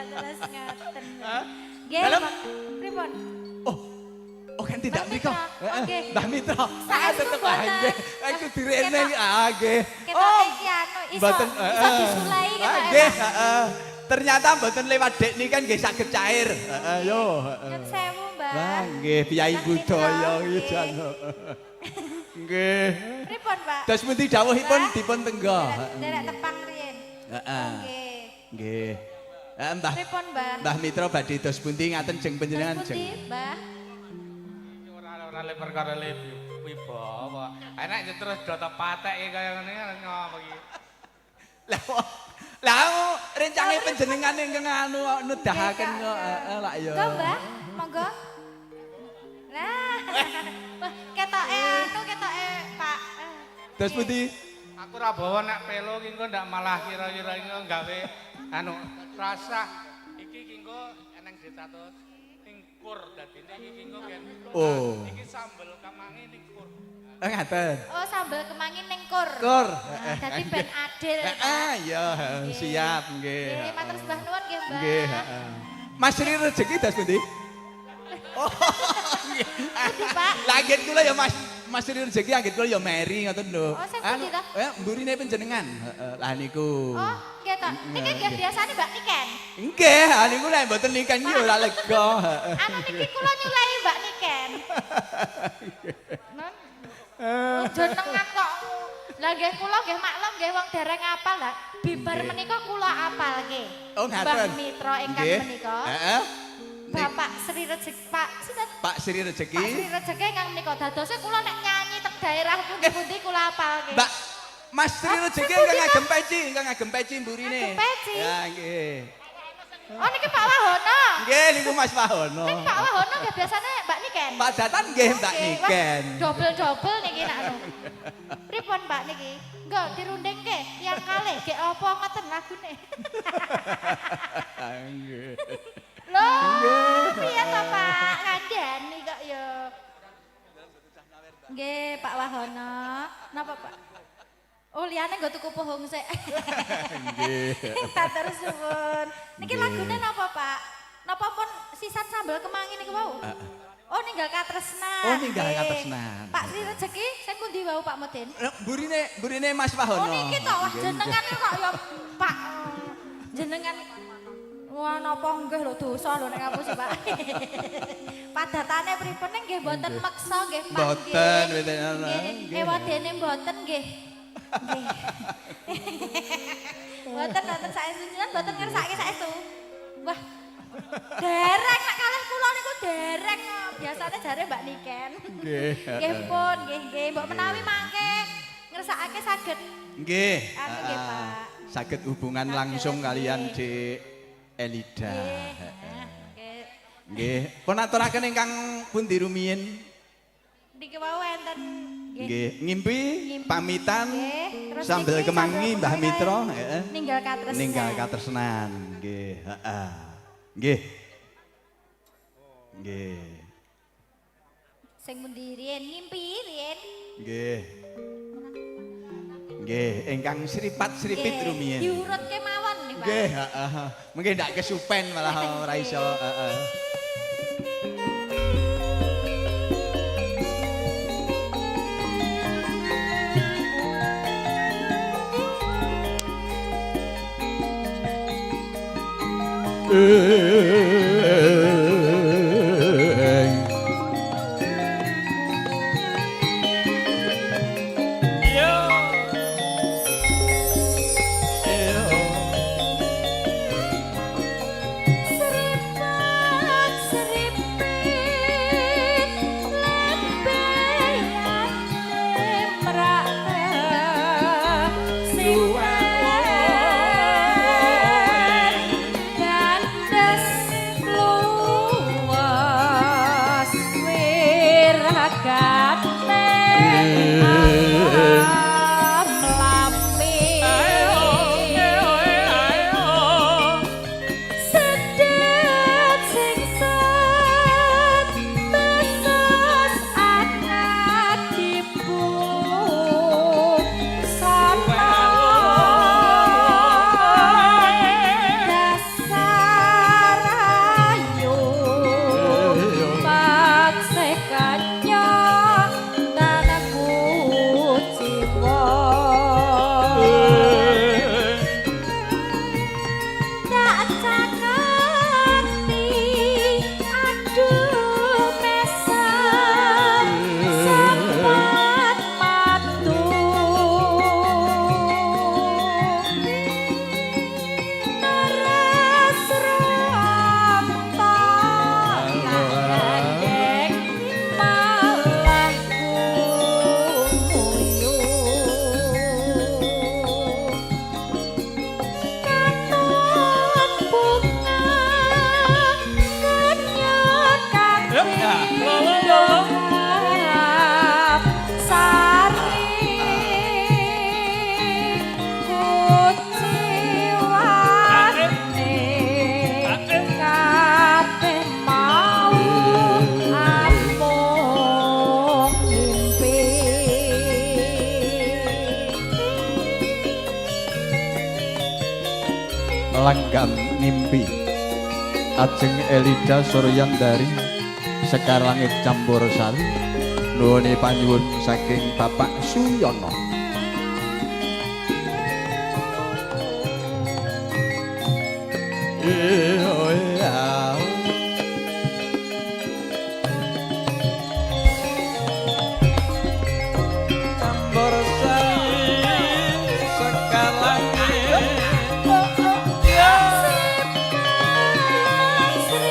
[SPEAKER 3] terus ngaten. Nggih,
[SPEAKER 2] Halo?
[SPEAKER 3] Pak. Pripun?
[SPEAKER 2] Oh kan tidak
[SPEAKER 3] Mbah
[SPEAKER 2] mriko.
[SPEAKER 3] Mitra, oke.
[SPEAKER 2] Mbah Mitra.
[SPEAKER 3] Saya
[SPEAKER 2] Tetep
[SPEAKER 3] mboten.
[SPEAKER 2] nggih. Aku direne
[SPEAKER 3] Ketok.
[SPEAKER 2] nggih.
[SPEAKER 3] Ketok iki anu iso
[SPEAKER 2] Mboten,
[SPEAKER 3] iso disulai ketok.
[SPEAKER 2] nggih, heeh. Ternyata mboten lewat dek niki kan nggih saged cair. Heeh, yo.
[SPEAKER 3] Nyun sewu, Mbak.
[SPEAKER 2] Wah, nggih piyai
[SPEAKER 3] Mbah
[SPEAKER 2] budaya
[SPEAKER 3] Mitra,
[SPEAKER 2] iki
[SPEAKER 3] nggih.
[SPEAKER 2] jan. Nggih.
[SPEAKER 3] Pripun, Pak?
[SPEAKER 2] Dos pundi dawuhipun
[SPEAKER 3] Mbah?
[SPEAKER 2] dipun tenggo.
[SPEAKER 3] Derek tepang riyen.
[SPEAKER 2] Heeh.
[SPEAKER 3] Nggih.
[SPEAKER 2] Nggih. Mbah
[SPEAKER 3] Pripun, Mbah?
[SPEAKER 2] Mbah Mitra badhe dos pundi ngaten jeng panjenengan
[SPEAKER 3] Terus pundi,
[SPEAKER 2] jeng.
[SPEAKER 3] Mbah?
[SPEAKER 4] Ora le perkara le wibawa. Enak terus do tepateke kaya ngene ngopo iki.
[SPEAKER 2] Lah rencange panjenengan ingkang anu nedahaken kok heeh lak ya.
[SPEAKER 3] Monggo, Mbah. Monggo. Lah. Wah, ketoke anu ketoke, Pak.
[SPEAKER 2] Dos pundi?
[SPEAKER 4] Aku ora bawa nek pelo ki engko ndak malah kira-kira engko gawe anu rasa iki ki engko eneng ditatus ning kur dadine iki engko ben.
[SPEAKER 2] Oh.
[SPEAKER 4] Iki sambel kemangi ning kur.
[SPEAKER 2] Ngaten.
[SPEAKER 3] Oh, sambel kemangin ning kur.
[SPEAKER 2] Kur.
[SPEAKER 3] Nah, dadi ben adil.
[SPEAKER 2] Heeh ya siap nggih.
[SPEAKER 3] Nggih, matur sembah nuwun nggih, Mbah.
[SPEAKER 2] Nggih, heeh. Mas Sri rezeki dos pundi? Oh.
[SPEAKER 3] Pak.
[SPEAKER 2] Langit kula ya Mas Sri rezeki anggit kula ya Mary ngoten lho.
[SPEAKER 3] Oh, sing pundi to?
[SPEAKER 2] Mburine panjenengan. Heeh, lah niku.
[SPEAKER 3] Oh, nggih to. Niki nggih biasane Mbak Niken.
[SPEAKER 2] Nggih, ha niku nek mboten niken ki ora lega. Heeh.
[SPEAKER 3] Anu niki kula nyulai Mbak Niken. Non. Jenengan kok. Lah nggih kula nggih maklum nggih wong dereng apal lah. Bibar menika kula apal nggih.
[SPEAKER 2] Oh, ngaten.
[SPEAKER 3] Mbah Mitra ingkang
[SPEAKER 2] Nggih.
[SPEAKER 3] menika.
[SPEAKER 2] Heeh.
[SPEAKER 3] Bapak Sri Rezeki Pak sinten?
[SPEAKER 2] Pak Sri
[SPEAKER 3] Pak
[SPEAKER 2] rezeki.
[SPEAKER 3] Sri Rezeki ingkang menika dadose kula nek nyanyi teng daerah pundi-pundi kula apal nggih.
[SPEAKER 2] Mbak Mas Sri rezeki ingkang ngagem peci mburine.
[SPEAKER 3] Ngagem peci?
[SPEAKER 2] Ya nggih.
[SPEAKER 3] Oh niki Pak Wahono.
[SPEAKER 2] Nggih niku Mas Wahono.
[SPEAKER 3] Ning Pak Wahono nggih biasane Mbak Niken.
[SPEAKER 2] Pak Datan nggih Mbak
[SPEAKER 3] Oke,
[SPEAKER 2] Niken.
[SPEAKER 3] wah, Double-double niki nak anu. Pripun Mbak niki? Engko dirundingke tiyang kalih nggih apa ngoten lagune.
[SPEAKER 2] Nggih.
[SPEAKER 3] Loh, piye to Pak? Kandhani kok ya. Nggih, Pak Wahono. Napa Pak? Oh, liyane nggo tuku pohong sik.
[SPEAKER 2] Nggih.
[SPEAKER 3] Matur suwun. Niki lagune napa Pak? Napa pun sisan sambel kemangi niku wau? Oh, ninggal katresnan.
[SPEAKER 2] Oh, ninggal
[SPEAKER 3] Nggih.
[SPEAKER 2] katresnan.
[SPEAKER 3] Pak Sri Rezeki, sing pundi wau Pak Mudin?
[SPEAKER 2] Burine Mas
[SPEAKER 3] Oh
[SPEAKER 2] Wahono.
[SPEAKER 3] niki to, wah jenengan kok ya Pak. Jenengan wah napa nggih lho dosa lho nek ngapusi Pak. Padatane pripun ning nggih mboten meksa nggih Pak.
[SPEAKER 2] Mboten,
[SPEAKER 3] nggih.
[SPEAKER 2] mboten ana.
[SPEAKER 3] Nggih, ewadene mboten nggih. Nggih. Mboten saestu jenengan mboten ngersake saestu. Wah. Dereng nek kalih kula niku dereng. Biasane jare Mbak Niken.
[SPEAKER 2] Nggih.
[SPEAKER 3] Nggih pun, nggih. Mbok menawi mangke ngersakake saged
[SPEAKER 2] Nggih.
[SPEAKER 3] anu nggih Pak.
[SPEAKER 2] saged hubungan langsung kalian Dik Elida.
[SPEAKER 3] Nggih.
[SPEAKER 2] Nggih, pun aturaken ingkang pundi rumiyin?
[SPEAKER 3] Niki wau enten
[SPEAKER 2] Nggih, ngimpi pamitan
[SPEAKER 3] Nggih, terus
[SPEAKER 2] sambil
[SPEAKER 3] niki
[SPEAKER 2] kemangi
[SPEAKER 3] sambil
[SPEAKER 2] Mbah
[SPEAKER 3] kemangi.
[SPEAKER 2] Mitra, heeh.
[SPEAKER 3] Ninggal katresnan.
[SPEAKER 2] Ninggal katresnan. Nggih, heeh. Nggih. Nggih.
[SPEAKER 3] Sing pundi riyen ngimpi riyen.
[SPEAKER 2] Nggih. Nggih, ingkang sripat-sripit rumiyin.
[SPEAKER 3] Diurutke mawon nih, Pak.
[SPEAKER 2] Nggih, heeh. Mungkin ndak kesupen malah ora iso, heeh.
[SPEAKER 3] Seripat seripit lembeyan lemrak siwen gandes luas wiragate Sedet singsat tesus anak ibu dasar ayu paksekanya tanahku jiwa tak cakati aduh mesem sempat matu neres rompang gandeng malah kuyu katon bunga kenyakan rinduhap sari kuciwane kabeh mau amung mimpi
[SPEAKER 2] Langgam ngimpi ajeng Elida Suryandari Sekar Langit Campur Sari nuwuni panyuwun saking Bapak Suyono. Campur Sari Sekar Langit
[SPEAKER 3] Sip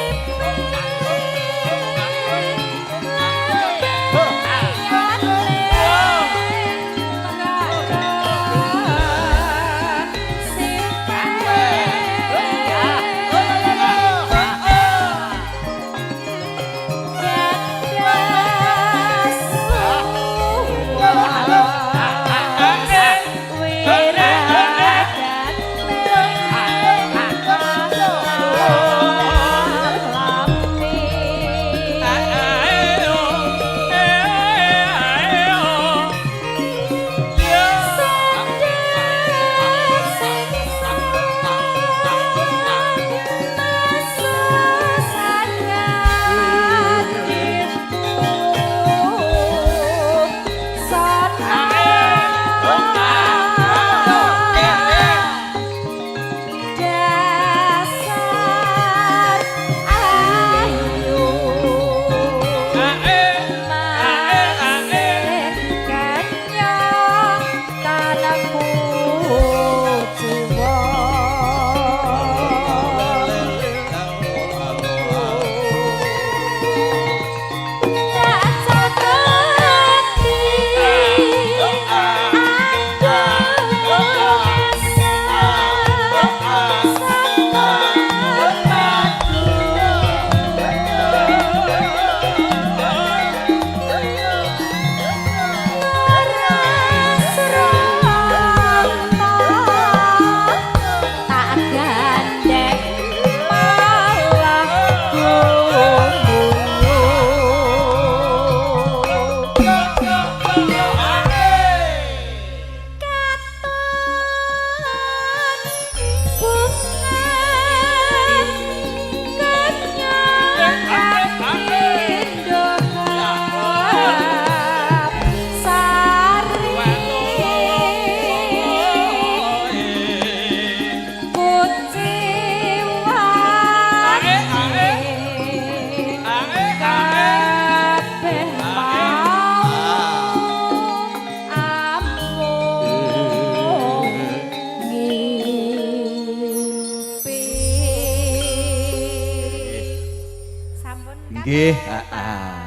[SPEAKER 2] Nggih, heeh.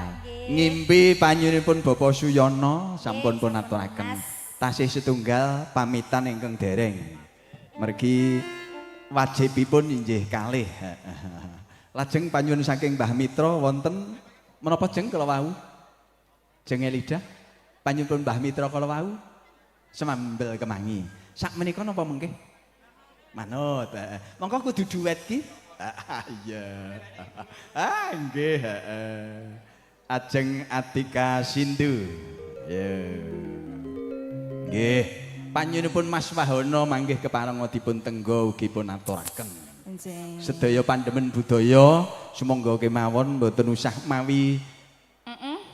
[SPEAKER 2] Ngimpi panyunipun Bapak Suyono sampun pun aturaken. Tasih setunggal pamitan ingkang dereng. Mergi wajibipun inggih kalih. Lajeng panyuwun saking Mbah Mitra wonten menapa jeng kala wau? Jeng Elida panyuwun Mbah Mitra kala wau semambel kemangi. Sak menika napa mengke? Manut. Monggo kudu duet ki. Iya. Nggih, heeh. Ajeng Atika Sindu. Ya. Nggih, panyunipun Mas Wahono manggih keparenga dipun tenggo ugi pun aturaken.
[SPEAKER 5] Nggih.
[SPEAKER 2] Sedaya pandemen budaya sumangga kemawon mboten usah mawi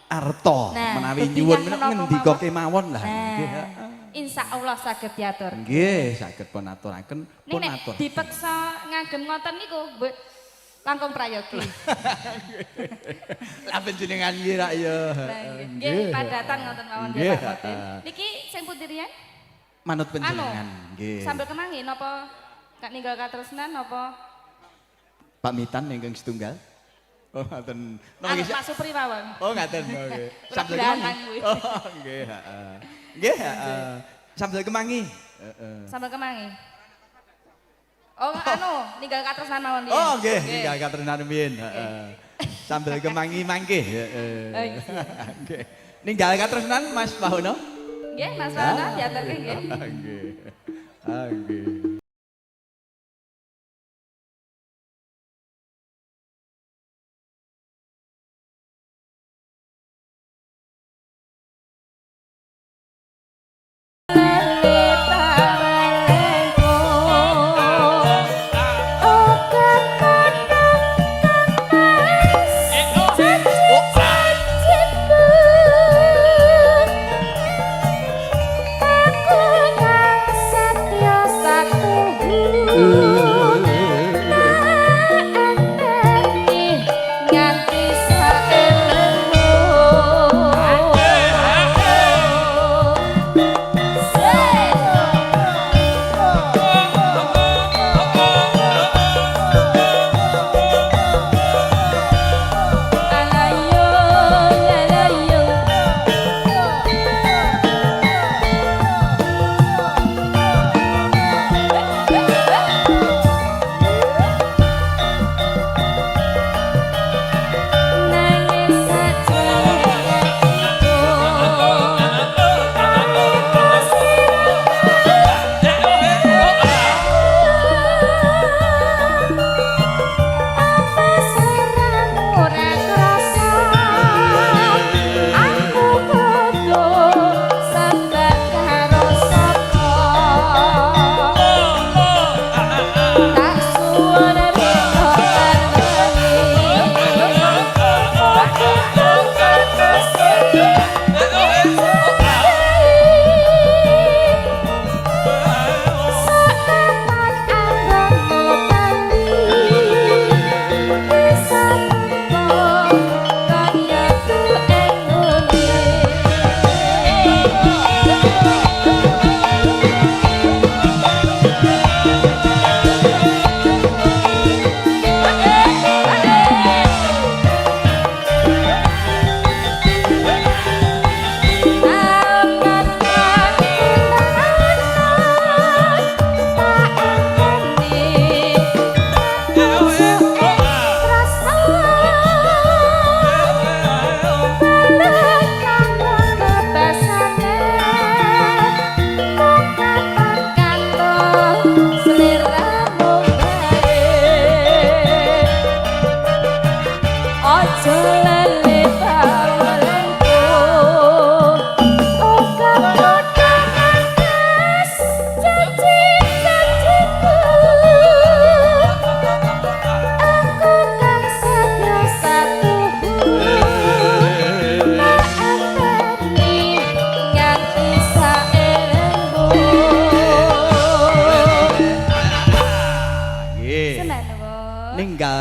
[SPEAKER 2] arta menawi nyuwun ngendika kemawon lah. Nggih.
[SPEAKER 5] Insyaallah saged diatur.
[SPEAKER 2] Nggih, saged pun aturaken pun
[SPEAKER 5] Nek
[SPEAKER 2] atur.
[SPEAKER 5] dipeksa ngagem ngoten niku langkung prayogi.
[SPEAKER 2] Lah panjenengan iki rak ya.
[SPEAKER 5] Nggih, padatan ngoten mawon
[SPEAKER 2] Nggih,
[SPEAKER 5] nggih Pak Boten. Niki sing pundi riyen?
[SPEAKER 2] Manut panjenengan. Nggih.
[SPEAKER 5] Sambil kemangi napa gak ninggal katresnan napa?
[SPEAKER 2] Pamitan ingkang setunggal. Oh, ngaten.
[SPEAKER 5] Anu Pak Supri mawon.
[SPEAKER 2] Oh, ngaten. Nggih. Sambil
[SPEAKER 5] Belakangan
[SPEAKER 2] kemangi.
[SPEAKER 5] kuwi.
[SPEAKER 2] Oh, nggih, heeh. Nggih, heeh. Sambil kemangi. Heeh.
[SPEAKER 5] Sambil kemangi. Oh, anu ninggal katresnan mawon riyen.
[SPEAKER 2] Oh, nggih, ninggal katresnan rumiyin, heeh. Sambil kemangi mangke, heeh. Nggih. Ninggal katresnan Mas Wahono?
[SPEAKER 5] Nggih, Mas Wana diaturke nggih.
[SPEAKER 2] Nggih. Ah, nggih.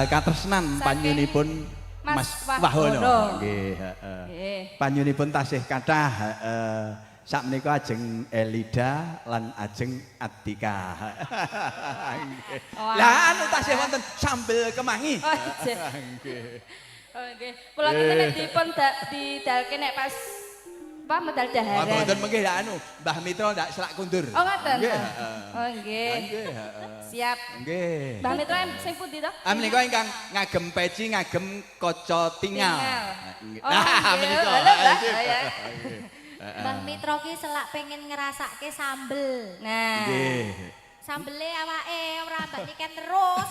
[SPEAKER 2] katresnan panyunipun Mas Wahono. Nggih, heeh. Panyunipun tasih kathah, heeh. Sakmenika ajeng Elida lan ajeng Atika. Lah anu tasih wonten sambel kemangi.
[SPEAKER 5] Oh,
[SPEAKER 2] nggih.
[SPEAKER 5] Oh nggih. Kula kinten nek dipun didalke nek pas apa medal daharan.
[SPEAKER 2] Mboten mengke anu, Mbah Mitra ndak selak kundur.
[SPEAKER 5] Oh ngoten.
[SPEAKER 2] Nggih,
[SPEAKER 5] to?
[SPEAKER 2] heeh.
[SPEAKER 5] Oh nggih.
[SPEAKER 2] Nggih, heeh.
[SPEAKER 5] Siap.
[SPEAKER 2] Nggih.
[SPEAKER 5] Mbah Mitra sing pundi to?
[SPEAKER 2] Menika ingkang ngagem peci, ngagem kaca tingal.
[SPEAKER 5] Tingal. Oh,
[SPEAKER 2] Nah,
[SPEAKER 5] nggih.
[SPEAKER 2] menika.
[SPEAKER 5] Halo, Mbah.
[SPEAKER 2] Sip.
[SPEAKER 5] Oh, ya.
[SPEAKER 3] Mbah Mitra ki selak pengen ngerasake sambel.
[SPEAKER 5] Nah.
[SPEAKER 2] Nggih.
[SPEAKER 3] Sambele awake ora mbak niken terus.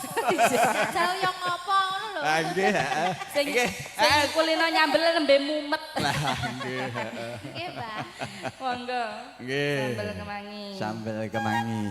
[SPEAKER 3] Jajal yo ngopo ngono lho.
[SPEAKER 2] Ah nggih, heeh.
[SPEAKER 5] Sing
[SPEAKER 2] Nggih.
[SPEAKER 5] sing kulino nyambel nembe mumet.
[SPEAKER 2] Lah nggih, heeh.
[SPEAKER 3] Nggih, Mbah.
[SPEAKER 5] Monggo.
[SPEAKER 2] Nggih.
[SPEAKER 5] Sambel kemangi.
[SPEAKER 2] Sambel kemangi.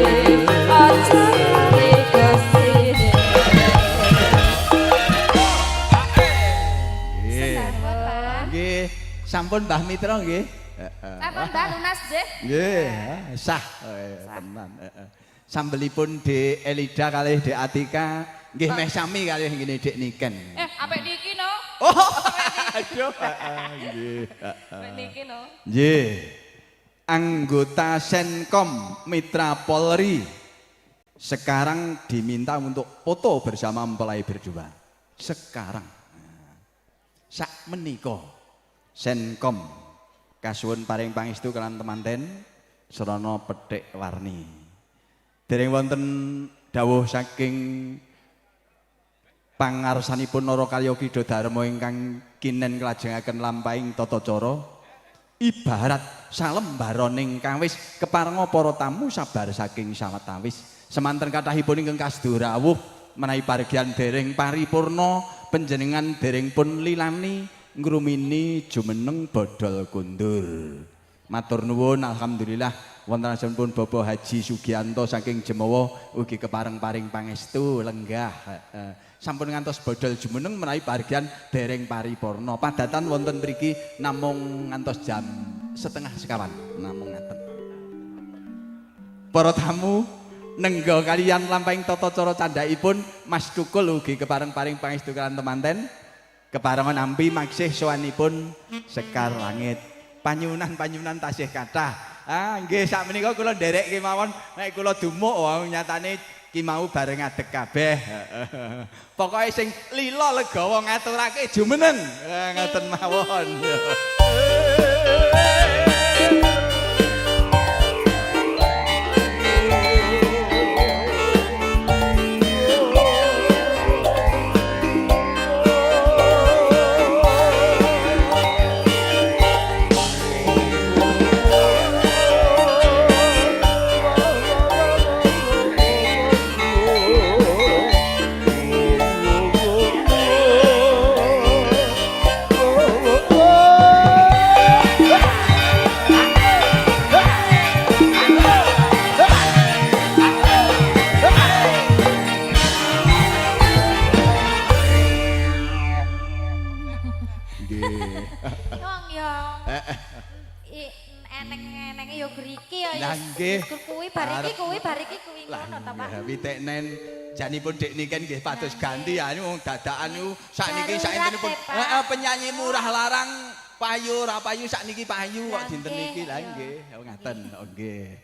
[SPEAKER 5] aja lali kesini.
[SPEAKER 2] Nggih, sampun Mbah Mitra nggih.
[SPEAKER 5] Sampun Mbak lunas deh.
[SPEAKER 2] Nggih, sah tenan. Sambelipun Dek Elida kalih Dek Atika nggih meh sami kalih ngene Dek Niken.
[SPEAKER 5] Apik niki no.
[SPEAKER 2] Oh, aduh. Nggih.
[SPEAKER 5] Apik niki no.
[SPEAKER 2] Nggih. Anggota Senkom Mitra Polri sekarang diminta untuk foto bersama mempelai berdua. Sekarang. Sak menika Senkom kasuwun paring pangestu kelan temanten Srana Petik Warni. Dereng wonten dawuh saking pangarsanipun Nara Kalya Kidha Dharma ingkang kinen kelajengaken lampahing tata cara ibarat salembaroning kawis keparenga para tamu sabar saking sawetawis semanten kathahipun ingkang kasdo rawuh menawi paregyan dereng paripurna panjenengan dereng pun lilani ngrumini jumeneng bodol kundur. Matur nuwun alhamdulillah wonten asalipun Bapak Haji Sugianto saking Jemawa ugi kepareng-paring pangestu lenggah. Sampun ngantos bodol jumeneng menawi paregyan dereng paripurna. Padatan wonten mriki namung ngantos jam 3:30 namung ngaten. Para tamu nengga kaliyan lampahing tata cara candhaipun Mas Tukul ugi kepareng-paring pangestu kelan temanten. Keparengan nampi maksih sowanipun Sekar Langit. Panyunan-panyunan tasih kathah. Nggih sakmenika kula nderek kemawon nek kula dumuk nyatane ki mau bareng adeg kabeh. Pokoke sing lila legawa ngaturake jumeneng. Ngoten mawon. Witeknen janipun Dek Niken nggih pados ganti anu dadakan niku sakniki saentenipun penyanyi murah larang payu ora payu sakniki payu kok dinten niki lha nggih ngaten nggih.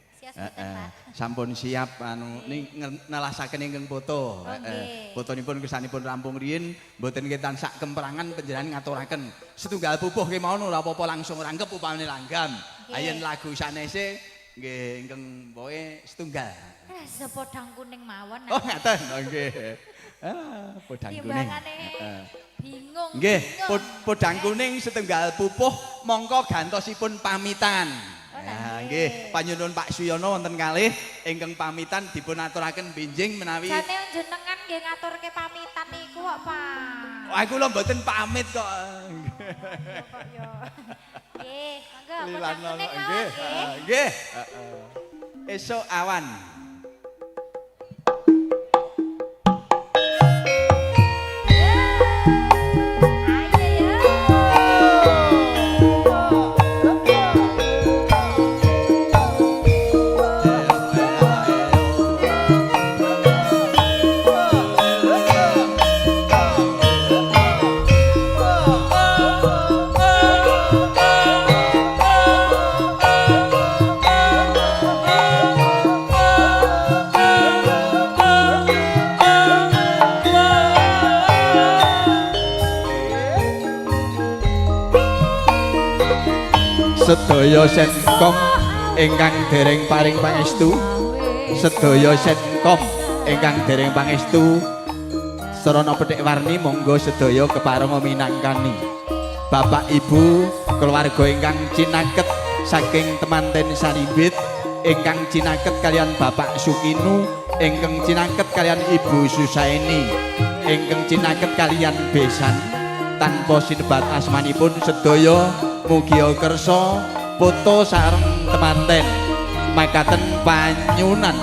[SPEAKER 2] Sampun siap anu nelasaken ingkang foto. Fotonipun kesanipun rampung riyin mboten kinten sak kemperangan panjenengan ngaturaken setunggal pupuh kemawon ora apa-apa langsung rangkep upamane langgam. Ayen lagu sanese nggih ingkang pokoke setunggal.
[SPEAKER 3] Sepodang kuning mawon.
[SPEAKER 2] Oh, ngaten. Nggih. Podang kuning.
[SPEAKER 3] Bingung.
[SPEAKER 2] Nggih, podang kuning setunggal pupuh mongko gantosipun pamitan. Nggih, panyuwun Pak Suyono wonten kalih ingkang pamitan dipun aturaken benjing menawi
[SPEAKER 3] jane jenengan nggih ngaturke pamitan niku kok, Pak.
[SPEAKER 2] Wah, kula mboten pamit kok.
[SPEAKER 3] Nggih, monggo
[SPEAKER 2] Lilan
[SPEAKER 3] podang kuning
[SPEAKER 2] nggih.
[SPEAKER 3] mawon.
[SPEAKER 2] Nggih. Esuk awan. Sedaya Senkom ingkang dereng paring pangestu, sedaya Senkom ingkang dereng pangestu Srana Petik Warni monggo sedaya keparenga minangkani Bapak Ibu keluarga ingkang cinaket saking temanten Sarimbit ingkang cinaket kalian Bapak Sukinu ingkang cinaket kalian Ibu Susaini ingkang cinaket kalian Besan tanpa sinebat asmanipun sedaya mugia kersa foto sareng temanten makaten panyunan.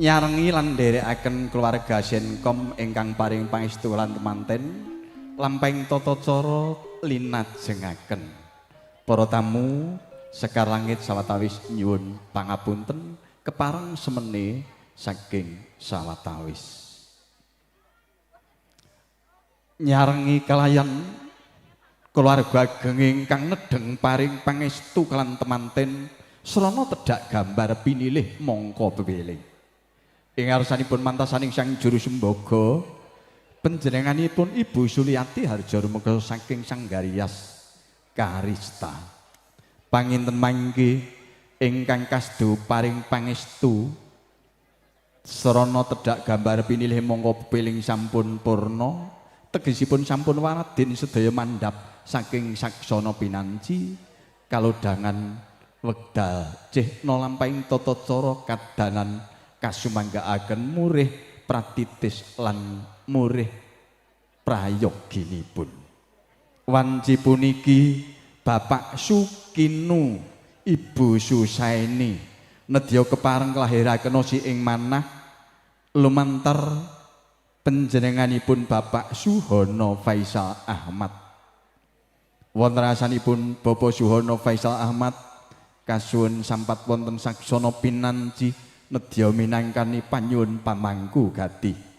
[SPEAKER 2] Nyarengi lan nderekaken keluarga Senkom ingkang paring pangestu lan temanten lampahing tata cara linajengaken. Para tamu sekar langit sawatawis nyuwun pangapunten kepareng semene saking sawatawis. Nyarengi kalayan keluarga ageng ingkang nedeng paring pangestu lan temanten srana tedhak gambar pinilih mangka pepiling. Ing ngarsanipun mantasaning Sang Juru Sembaga panjenenganipun Ibu Suliati Harjarumega saking Sanggarias Karista. Panginten mangke ingkang kasdo paring pangestu srana tedhak gambar pinilih mangka pepiling sampun purna, tegesipun sampun waradin sedaya mandhap saking saksana pinanci kalodhangan wekdal cihna lampahing tata cara kadanan kasumanggaaken murih pratitis lan murih prayoginipun. Wanci puniki Bapak Sukinu Ibu Susaini nedya kepareng kelahiraken si ing manah lumantar panjenenganipun Bapak Suhono Faisal Ahmad. Wonten rasanipun Bapak Suhono Faisal Ahmad kasuwun sampat wonten saksana pinanci nedya minangkani panyuwun pamangku gadih